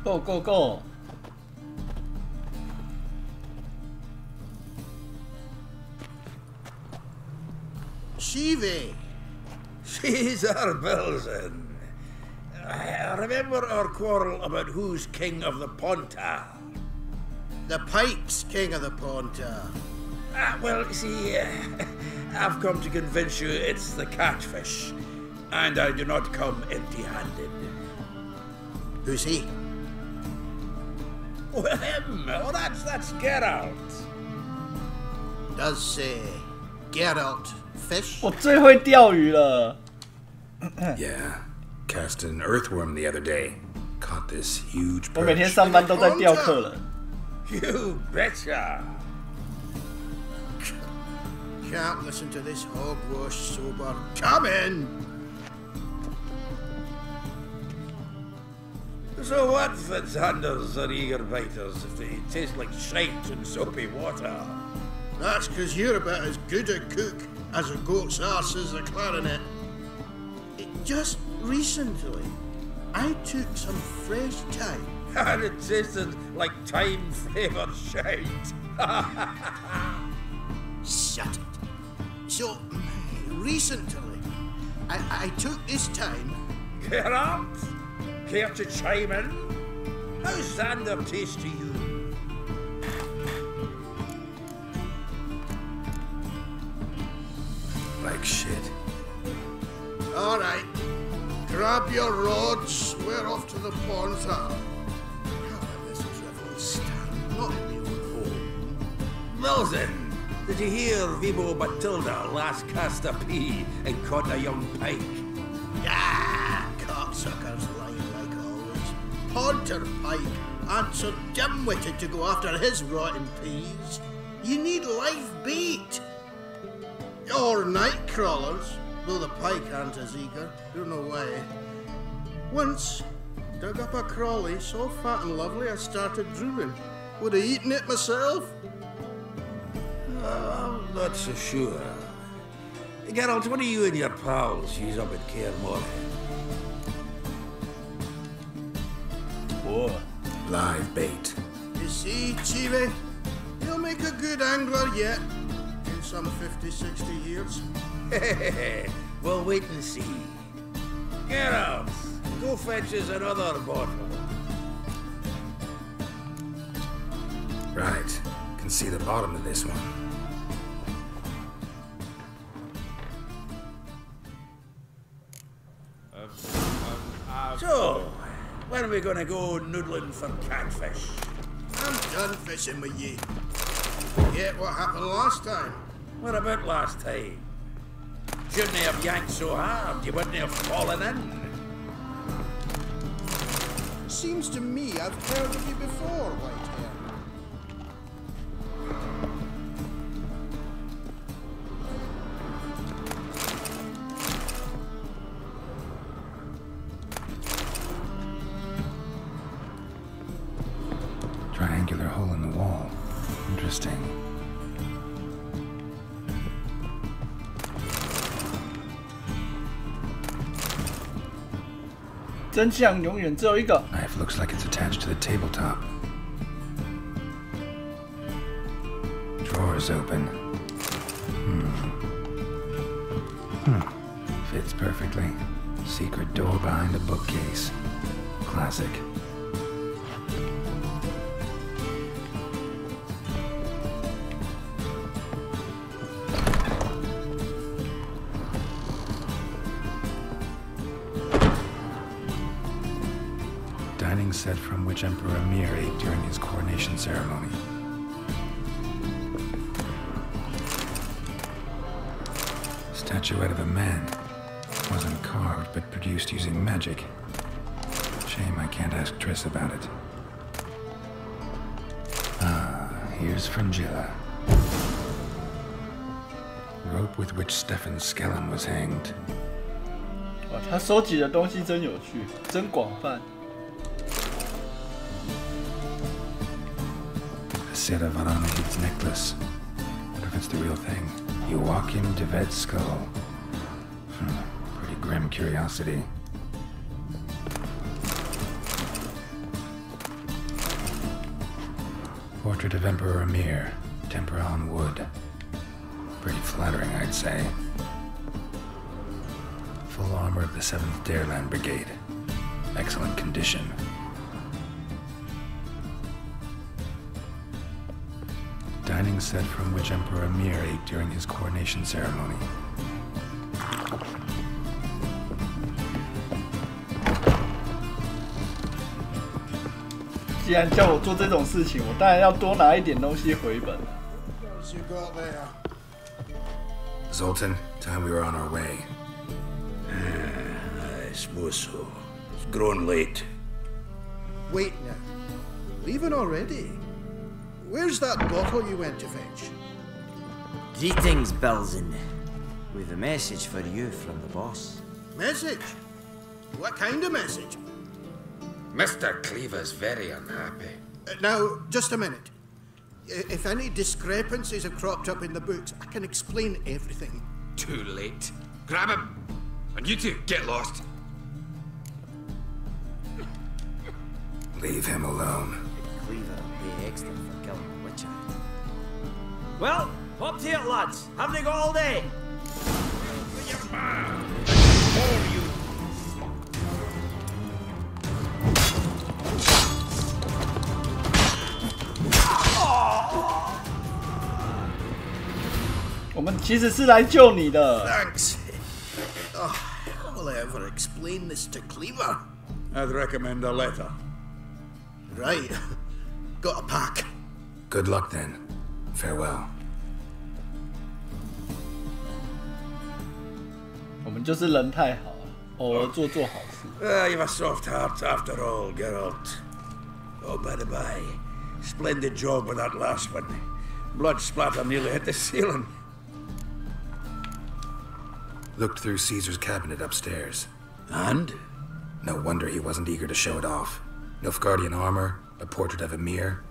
Go, go, go. Shivi. Caesar Bilzen. I remember our quarrel about who's king of the Pontar. The Pike's king of the Pontar. Well, see, I've come to convince you it's the catfish. And I do not come empty-handed. Who's he? Well, him. Oh, that's Geralt. Does Geralt fish? 我最会钓鱼了。 Yeah, cast an earthworm the other day. Caught this huge 我每天 perch. 上班都在钓客人。 You betcha. Can't listen to this hogwash sober. Come in. So what Fitzhanders are eager biters if they taste like shite and soapy water? That's because you're about as good a cook as a goat's arse is a clarinet. Just recently, I took some fresh thyme. And it tasted like thyme-flavoured shite. Shut it. So, recently, I took this thyme. Geralt? Care to chime in? How's Xander taste to you? like shit. All right. Grab your rods. We're off to the pond hall. This is Revel's stand, not in the old home. Milton, did you hear Vibo Matilda last cast a pea and caught a young pike? Ah, cocksuckers lying like always. Hunter Pike aren't so dim-witted to go after his rotten peas. You need live bait. Or night crawlers, though the pike aren't as eager. Don't know why. Once, dug up a crawly so fat and lovely I started drooling. Would have eaten it myself. I'm not so sure. Geralt, what do you and your pals use up at Kaer Morhen? Whoa. Live bait. You see, Chibi, you'll make a good angler yet. In some 50, 60 years. We'll wait and see. Geralt, go fetch us another bottle. Right. Can see the bottom of this one. So, when are we gonna go noodling for catfish? I'm done fishing with ye. Forget what happened last time. What about last time? Shouldn't have yanked so hard, you wouldn't have fallen in. Seems to me I've heard of you before, Whitehair. Triangular hole in the wall. Interesting. Knife looks like it's attached to the tabletop. Drawer's open. Fits perfectly. Secret door behind a bookcase. Classic. Dining set from which Emperor Emir ate during his coronation ceremony. Statuette of a man. Wasn't carved, but produced using magic. Shame I can't ask Triss about it. Ah, here's Frangilla. Rope with which Stefan Skellen was hanged. 哇，他收集的东西真有趣，真广泛。 Sera Varanahid's necklace. What if it's the real thing? Joachim de Ved's skull. Pretty grim curiosity. Portrait of Emperor Emir. Tempera on wood. Pretty flattering, I'd say. Full armor of the 7th Dareland Brigade. Excellent condition. Dining set from which Emperor Emir ate during his coronation ceremony. 既然叫我做这种事情，我当然要多拿一点东西回本。 You got there. Zoltan, time we were on our way. I suppose so. It's growing late. Wait now. Leaving already? Where's that bottle you went to fetch? Greetings, Belzen. With a message for you from the boss. Message? What kind of message? Mr. Cleaver's very unhappy. Now, just a minute. If any discrepancies have cropped up in the books, I can explain everything. Too late. Grab him! And you two, get lost. Leave him alone. Cleaver will be excellent for killing the witcher. Well, hop to it, lads. Haven't they got all day? you. 我们其实是来救你的。 Thanks. Oh, how will I ever explain this to Cleaver? I'd recommend a letter. Right. Got a pack. Good luck then. Farewell. 我们就是人太好了，偶尔做好事。You've a soft heart after all, Geralt. Oh, by the by, splendid job with that last one. Blood splatter nearly hit the ceiling. Looked through Caesar's cabinet upstairs. And? No wonder he wasn't eager to show it off. Nilfgaardian armor, a portrait of Emir,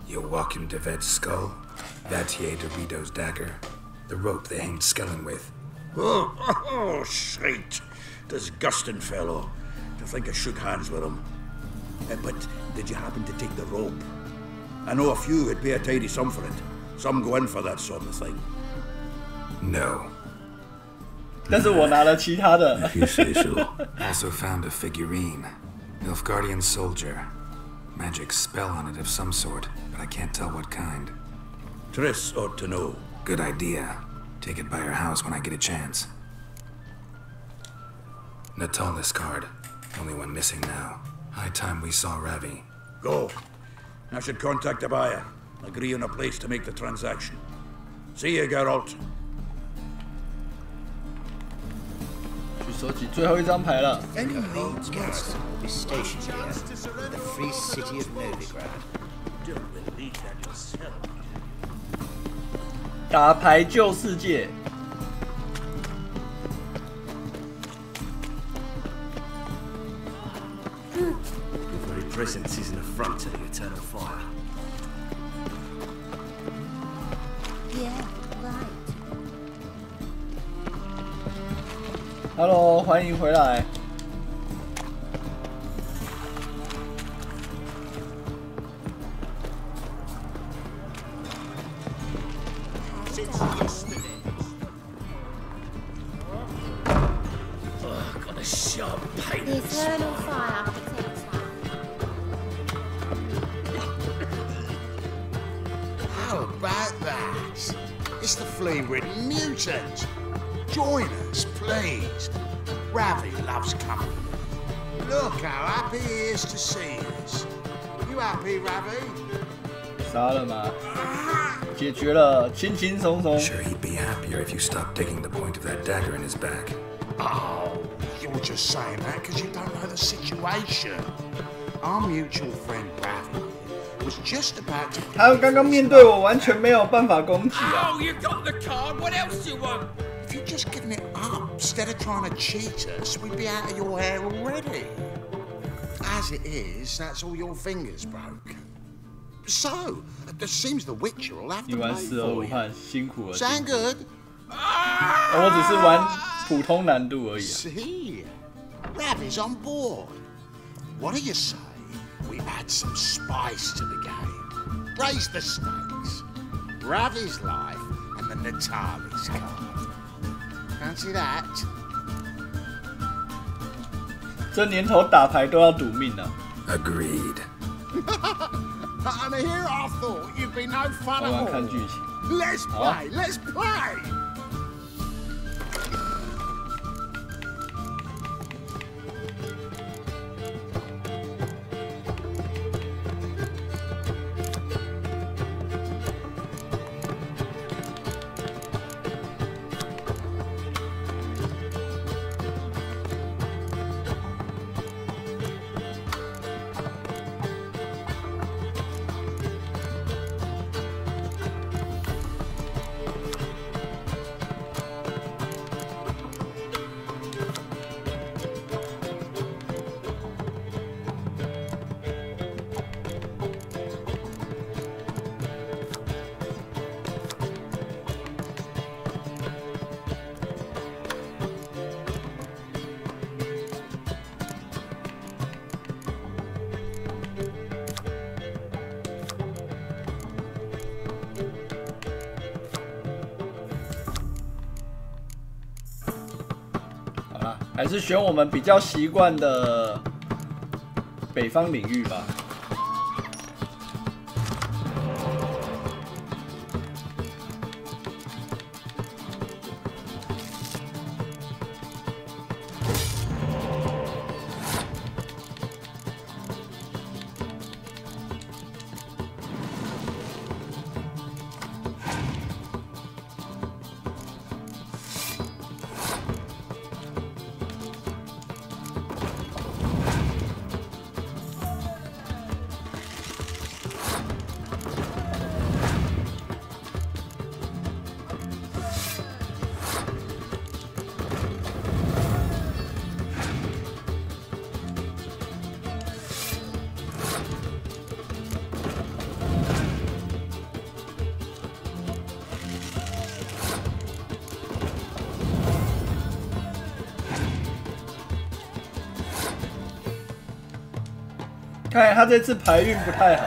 Joachim de Vet's skull, Vatier de Rideau's dagger, the rope they hanged Skellen with. Oh, shite. Disgusting fellow. To think I shook hands with him. But did you happen to take the rope? I know a few would pay a tidy sum for it. Some go in for that sort of thing. No. 但是我拿了其他的。 If you say so. Also found a figurine. Nilfgaardian soldier. Magic spell on it of some sort, but I can't tell what kind. Triss ought to know. Good idea. Take it by her house when I get a chance. Natalis card. Only one missing now. High time we saw Ravi. Go. I should contact the buyer. Agree on a place to make the transaction. See you, Geralt. 去收集最后一张牌了。 The Home's garrison will be stationed here in the free city of Novigrad. Don't believe that yourself. 打牌救世界。 Your very presence is an affront to the eternal fire. Yeah, right. Hello， 欢迎回来。Got a sharp pain. The eternal fire protects her. How about that? It's the flea-ridden mutant. Join us, please. Ravi loves company. Look how happy he is to see us. You happy, Ravi? 杀了吗？解决了，轻轻松松。 Sure he'd be happier if you stopped digging the point of that dagger in his back. Oh, you're just saying that because you don't know the situation. Our mutual friend Ravi was just about to... 他刚刚面对我，完全没有办法攻击啊！ Oh, you got the card. What else do you want? If you'd just given it up instead of trying to cheat us, we'd be out of your hair already. As it is, that's all your fingers broke. So, it seems the Witcher will have 你 to 玩 pay 死而 for 无 you. 憾，辛苦了。 Sound good? 我只是玩普通难度而已、啊。 See, Ravi's on board. What do you say we add some spice to the game? Raise the stakes. Ravi's life and the Natalis card. Fancy that? 这年头打牌都要赌命啊！ Agreed. And here I thought you'd be no fun 玩 at 玩 all. 看剧情。 Let's 好啊 play, let's play!好啦，还是选我们比较习惯的北方领域吧。看来他这次牌运不太好。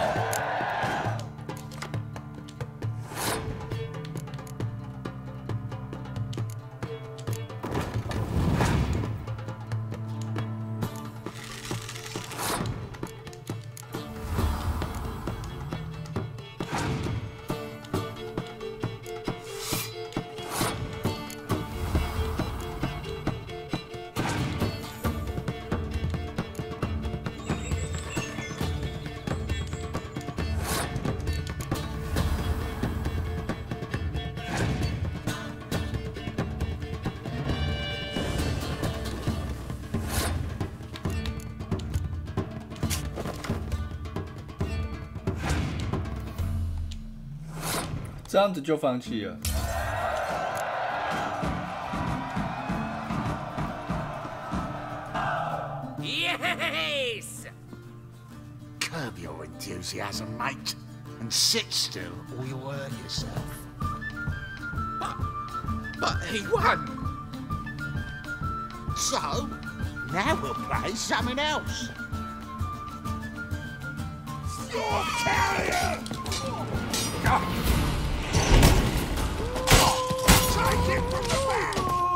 这样子就放弃了。Yes! Curb your enthusiasm, mate, and sit still or you'll hurt yourself. But he won! So, now we'll play something else. Your carrier! Take it from the back!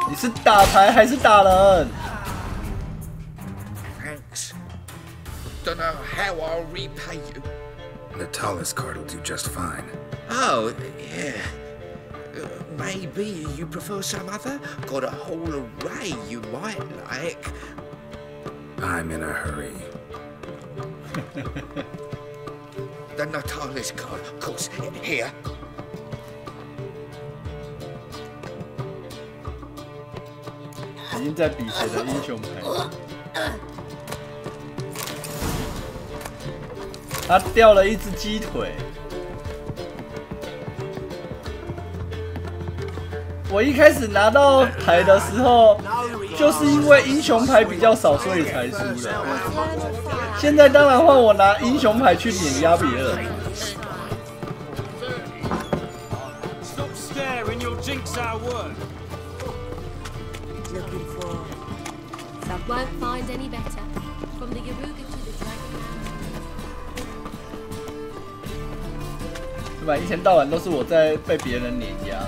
你是打牌还是打人 Thanks. Don't know how I'll repay you. The tallest card will do just fine. Oh, yeah. Maybe you prefer some other? Got a whole array you might like. I'm in a hurry. The Natalis card, of course, here. 已经在比谁的英雄牌。他掉了一只鸡腿。我一开始拿到牌的时候，就是因为英雄牌比较少，所以才输的。现在当然换我拿英雄牌去碾压别人。Stop staring, you'll jinx our work. Looking for. Some won't find any better. From the Yaruga to the Dragon. 对吧？一天到晚都是我在被别人碾压。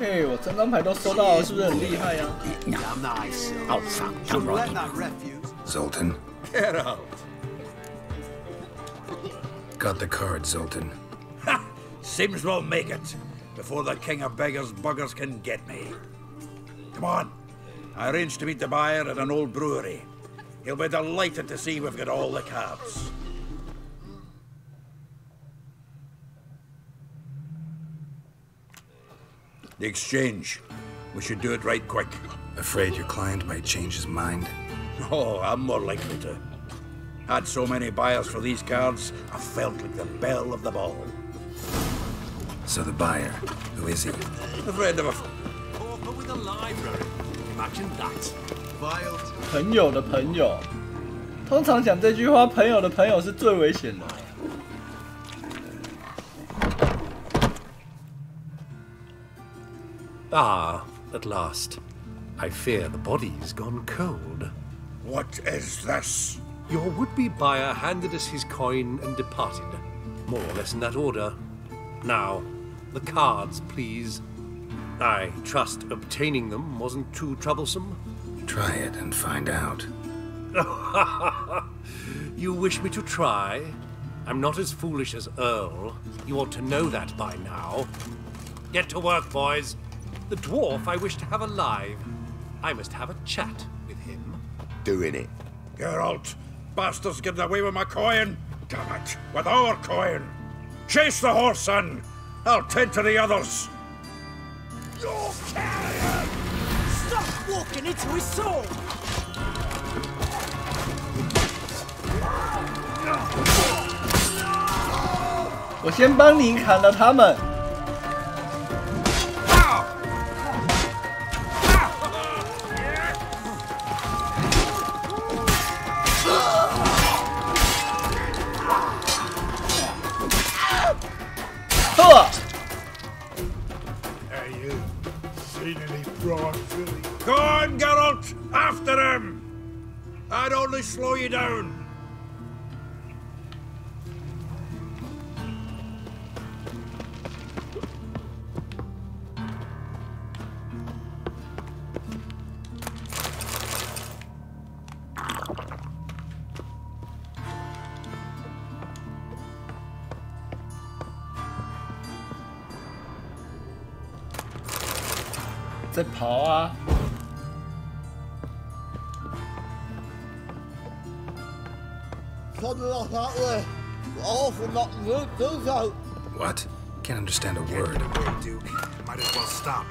嘿，我整张牌都收到了，是不是很厉害呀Zoltan? Get out! Got the card, Zoltan. Ha! Seems we'll make it before the king of beggars buggers can get me. Come on. I arranged to meet the buyer at an old brewery. He'll be delighted to see we've got all the cards. The exchange. We should do it right quick. Afraid your client might change his mind? Oh, I'm more likely to. Had so many buyers for these cards, I felt like the belle of the ball. So the buyer, who is he? A friend of a... Pauper with a library. Imagine that. 朋友的朋友，通常讲这句话，朋友的朋友是最危险的。Ah, at last. I fear the body's gone cold. What is this? Your would-be buyer handed us his coin and departed. More or less in that order. Now, the cards, please. I trust obtaining them wasn't too troublesome. Try it and find out. You wish me to try? I'm not as foolish as Earl. You ought to know that by now. Get to work, boys. The dwarf I wish to have alive. I must have a chat with him. Doing it. Geralt, bastards getting away with my coin. Damn it, with our coin. Chase the horse, son. I'll tend to the others. Your carrier! Stop walking into his soul! 我先帮你砍了他们。Go on, Geralt! After him! I'd only slow you down. 在跑啊！What? Can't understand a word. Duke, might as well stop.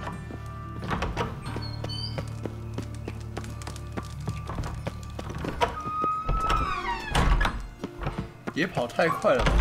也跑太快了吧。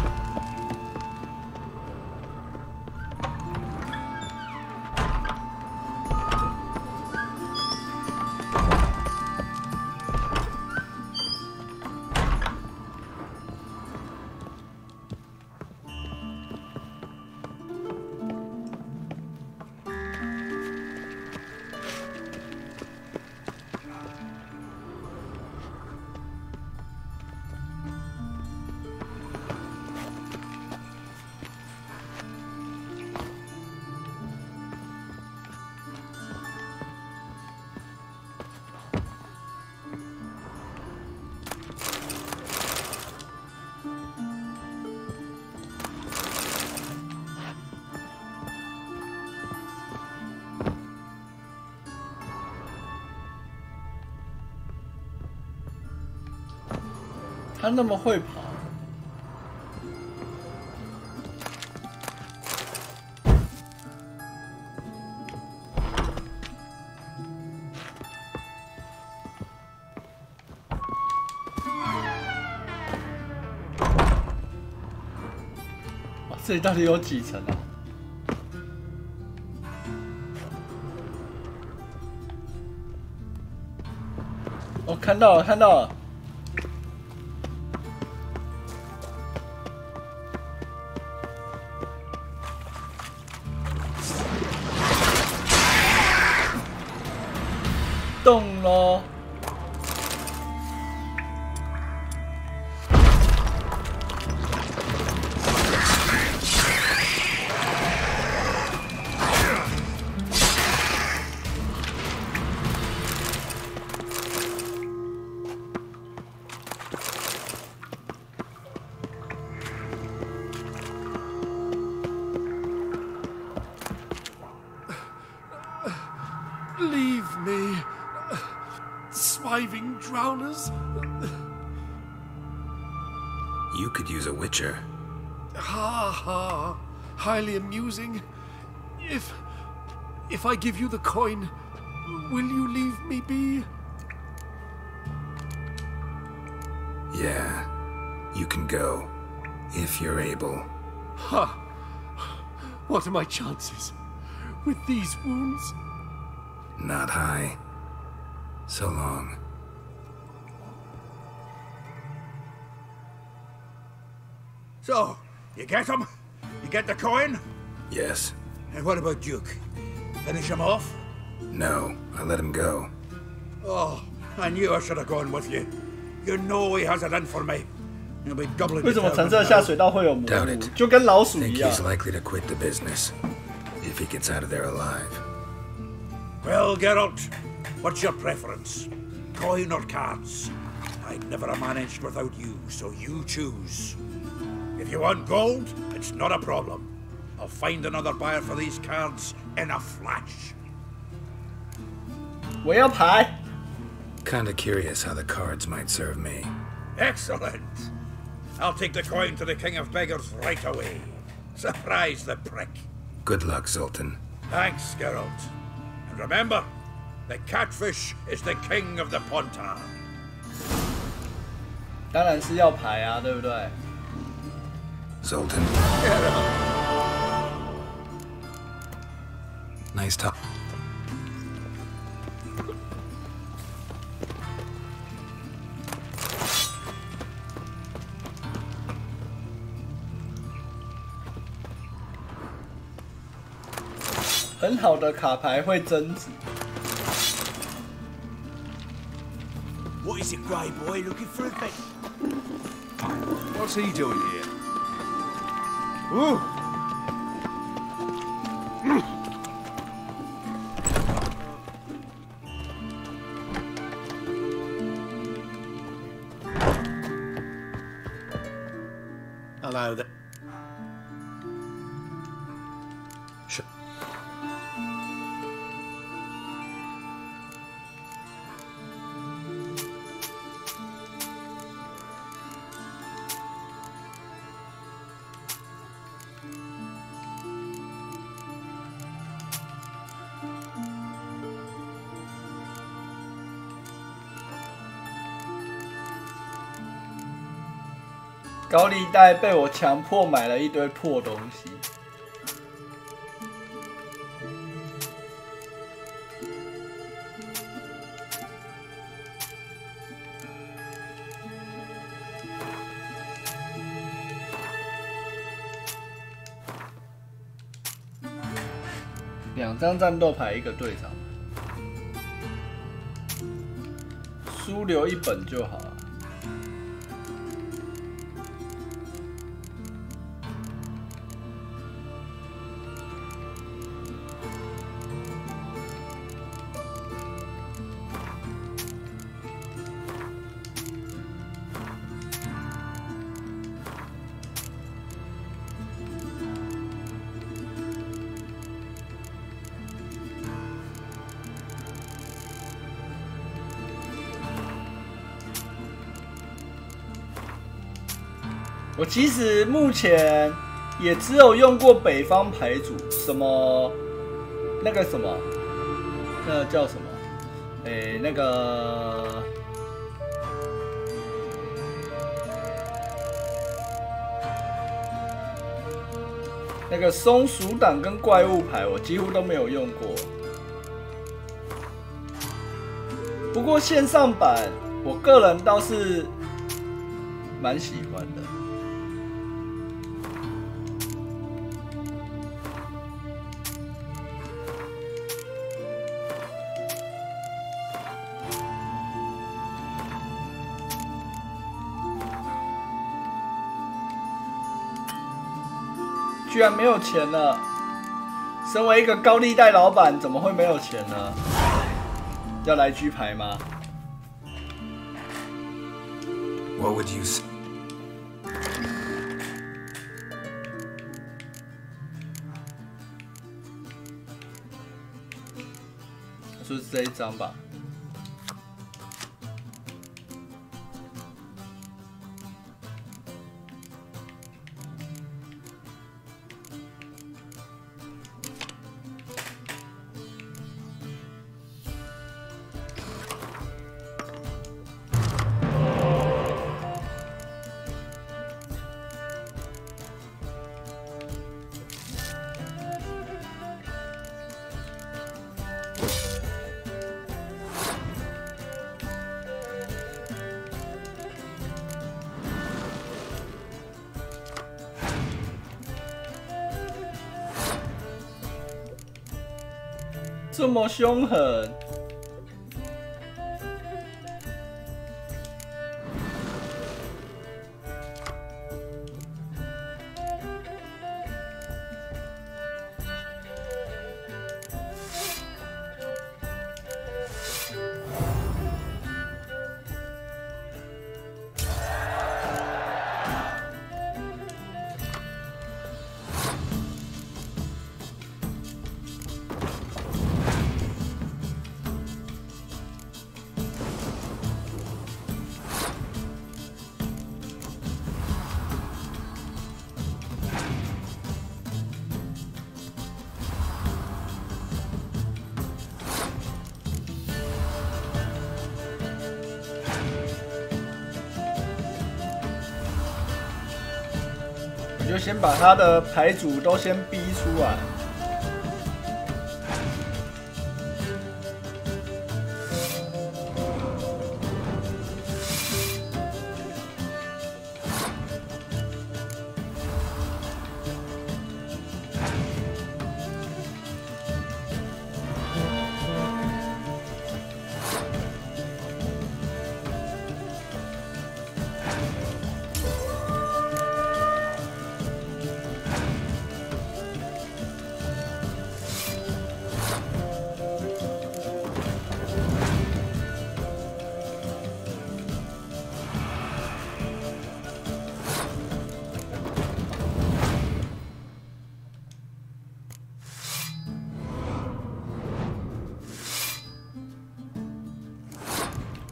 他那么会跑，哇，这里到底有几层啊？哦，看到了，看到了。 动咯！Drowners? You could use a witcher. Ha ha. Highly amusing. If I give you the coin, will you leave me be? Yeah. You can go. If you're able. Ha! What are my chances? With these wounds? Not high. So long. So, you get him? You get the coin? Yes. And what about Duke? Finish him off? No, I let him go. Oh, I knew I should have gone with you. You know he has it in for me. He'll be doubling 为什么橙色下水道会有魔物？就跟老鼠一 Think 样。 he's likely to quit the business if he gets out of there alive. Well, Geralt, what's your preference? Coin or cards? I'd never have managed without you, so you choose. If you want gold, it's not a problem. I'll find another buyer for these cards in a flash. 我要牌。 Kinda curious how the cards might serve me. Excellent. I'll take the coin to the King of Beggars right away. Surprise the prick. Good luck, Zoltan. Thanks, Geralt. And remember, the catfish is the king of the Pontar. 当然是要牌啊，对不对？ Zoltan. Nice talk. 很好的卡牌会增值。What is it, Grey Boy? Looking for adventure? What's he doing here? Ooh. Hello there. Sure.高利贷被我强迫买了一堆破东西。2张战斗牌，1个队长，书留1本就好了。我其实目前也只有用过北方牌组，什么那个什么，那叫什么？那个松鼠党跟怪物牌，我几乎都没有用过。不过线上版，我个人倒是蛮喜欢的。居然没有钱了！身为一个高利贷老板，怎么会没有钱呢？要来居牌吗 What would you say? 就是这一张吧。这么凶狠！你就先把他的牌组都先逼出来。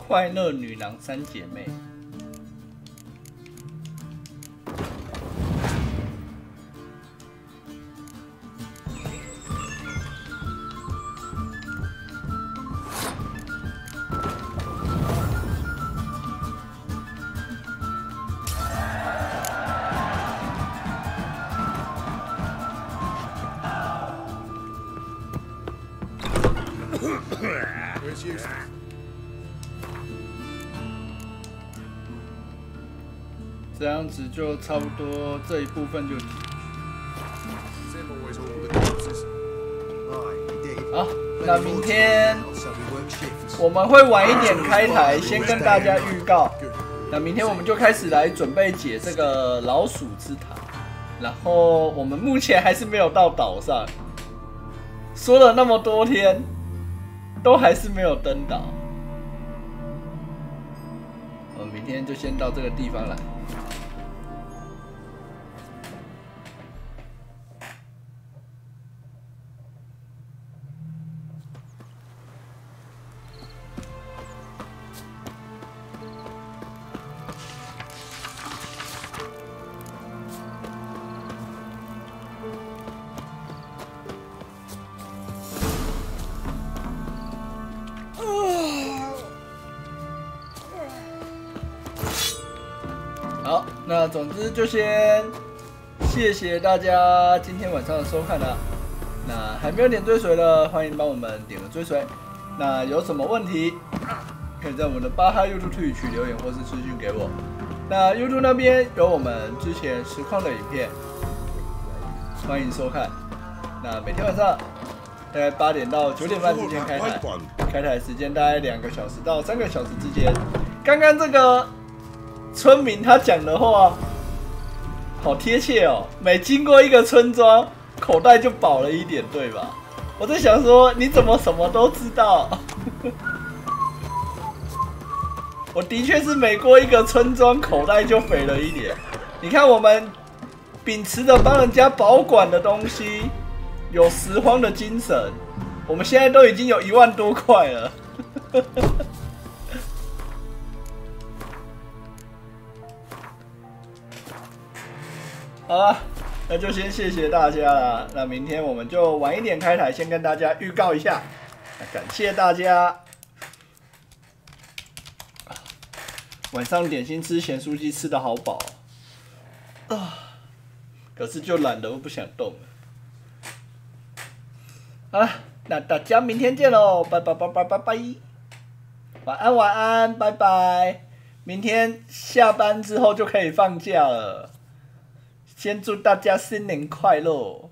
快乐女郎三姐妹。这样子就差不多这一部分就。好，那明天我们会晚一点开台，先跟大家预告。那明天我们就开始来准备解这个老鼠之塔，然后我们目前还是没有到岛上，说了那么多天，都还是没有登岛。我们明天就先到这个地方来。好，那总之就先谢谢大家今天晚上的收看啦。那还没有点追随的，欢迎帮我们点个追随。那有什么问题，可以在我们的巴哈 YouTube TWITCH 留言或是私讯给我。那 YouTube 那边有我们之前实况的影片，欢迎收看。那每天晚上大概8点到9点半之间开台，开台时间大概2个小时到3个小时之间。刚刚这个村民他讲的话好贴切哦，每经过一个村庄，口袋就饱了一点，对吧？我在想说，你怎么什么都知道？我的确是每过一个村庄，口袋就肥了一点。你看，我们秉持着帮人家保管的东西，有拾荒的精神，我们现在都已经有1万多块了。好了，那就先谢谢大家了。那明天我们就晚一点开台，先跟大家预告一下。感谢大家。晚上点心吃咸酥鸡吃得好饱啊，可是就懒得我不想动了。好了，那大家明天见喽，拜拜拜拜拜拜，晚安晚安，拜拜。明天下班之后就可以放假了。先祝大家新年快乐！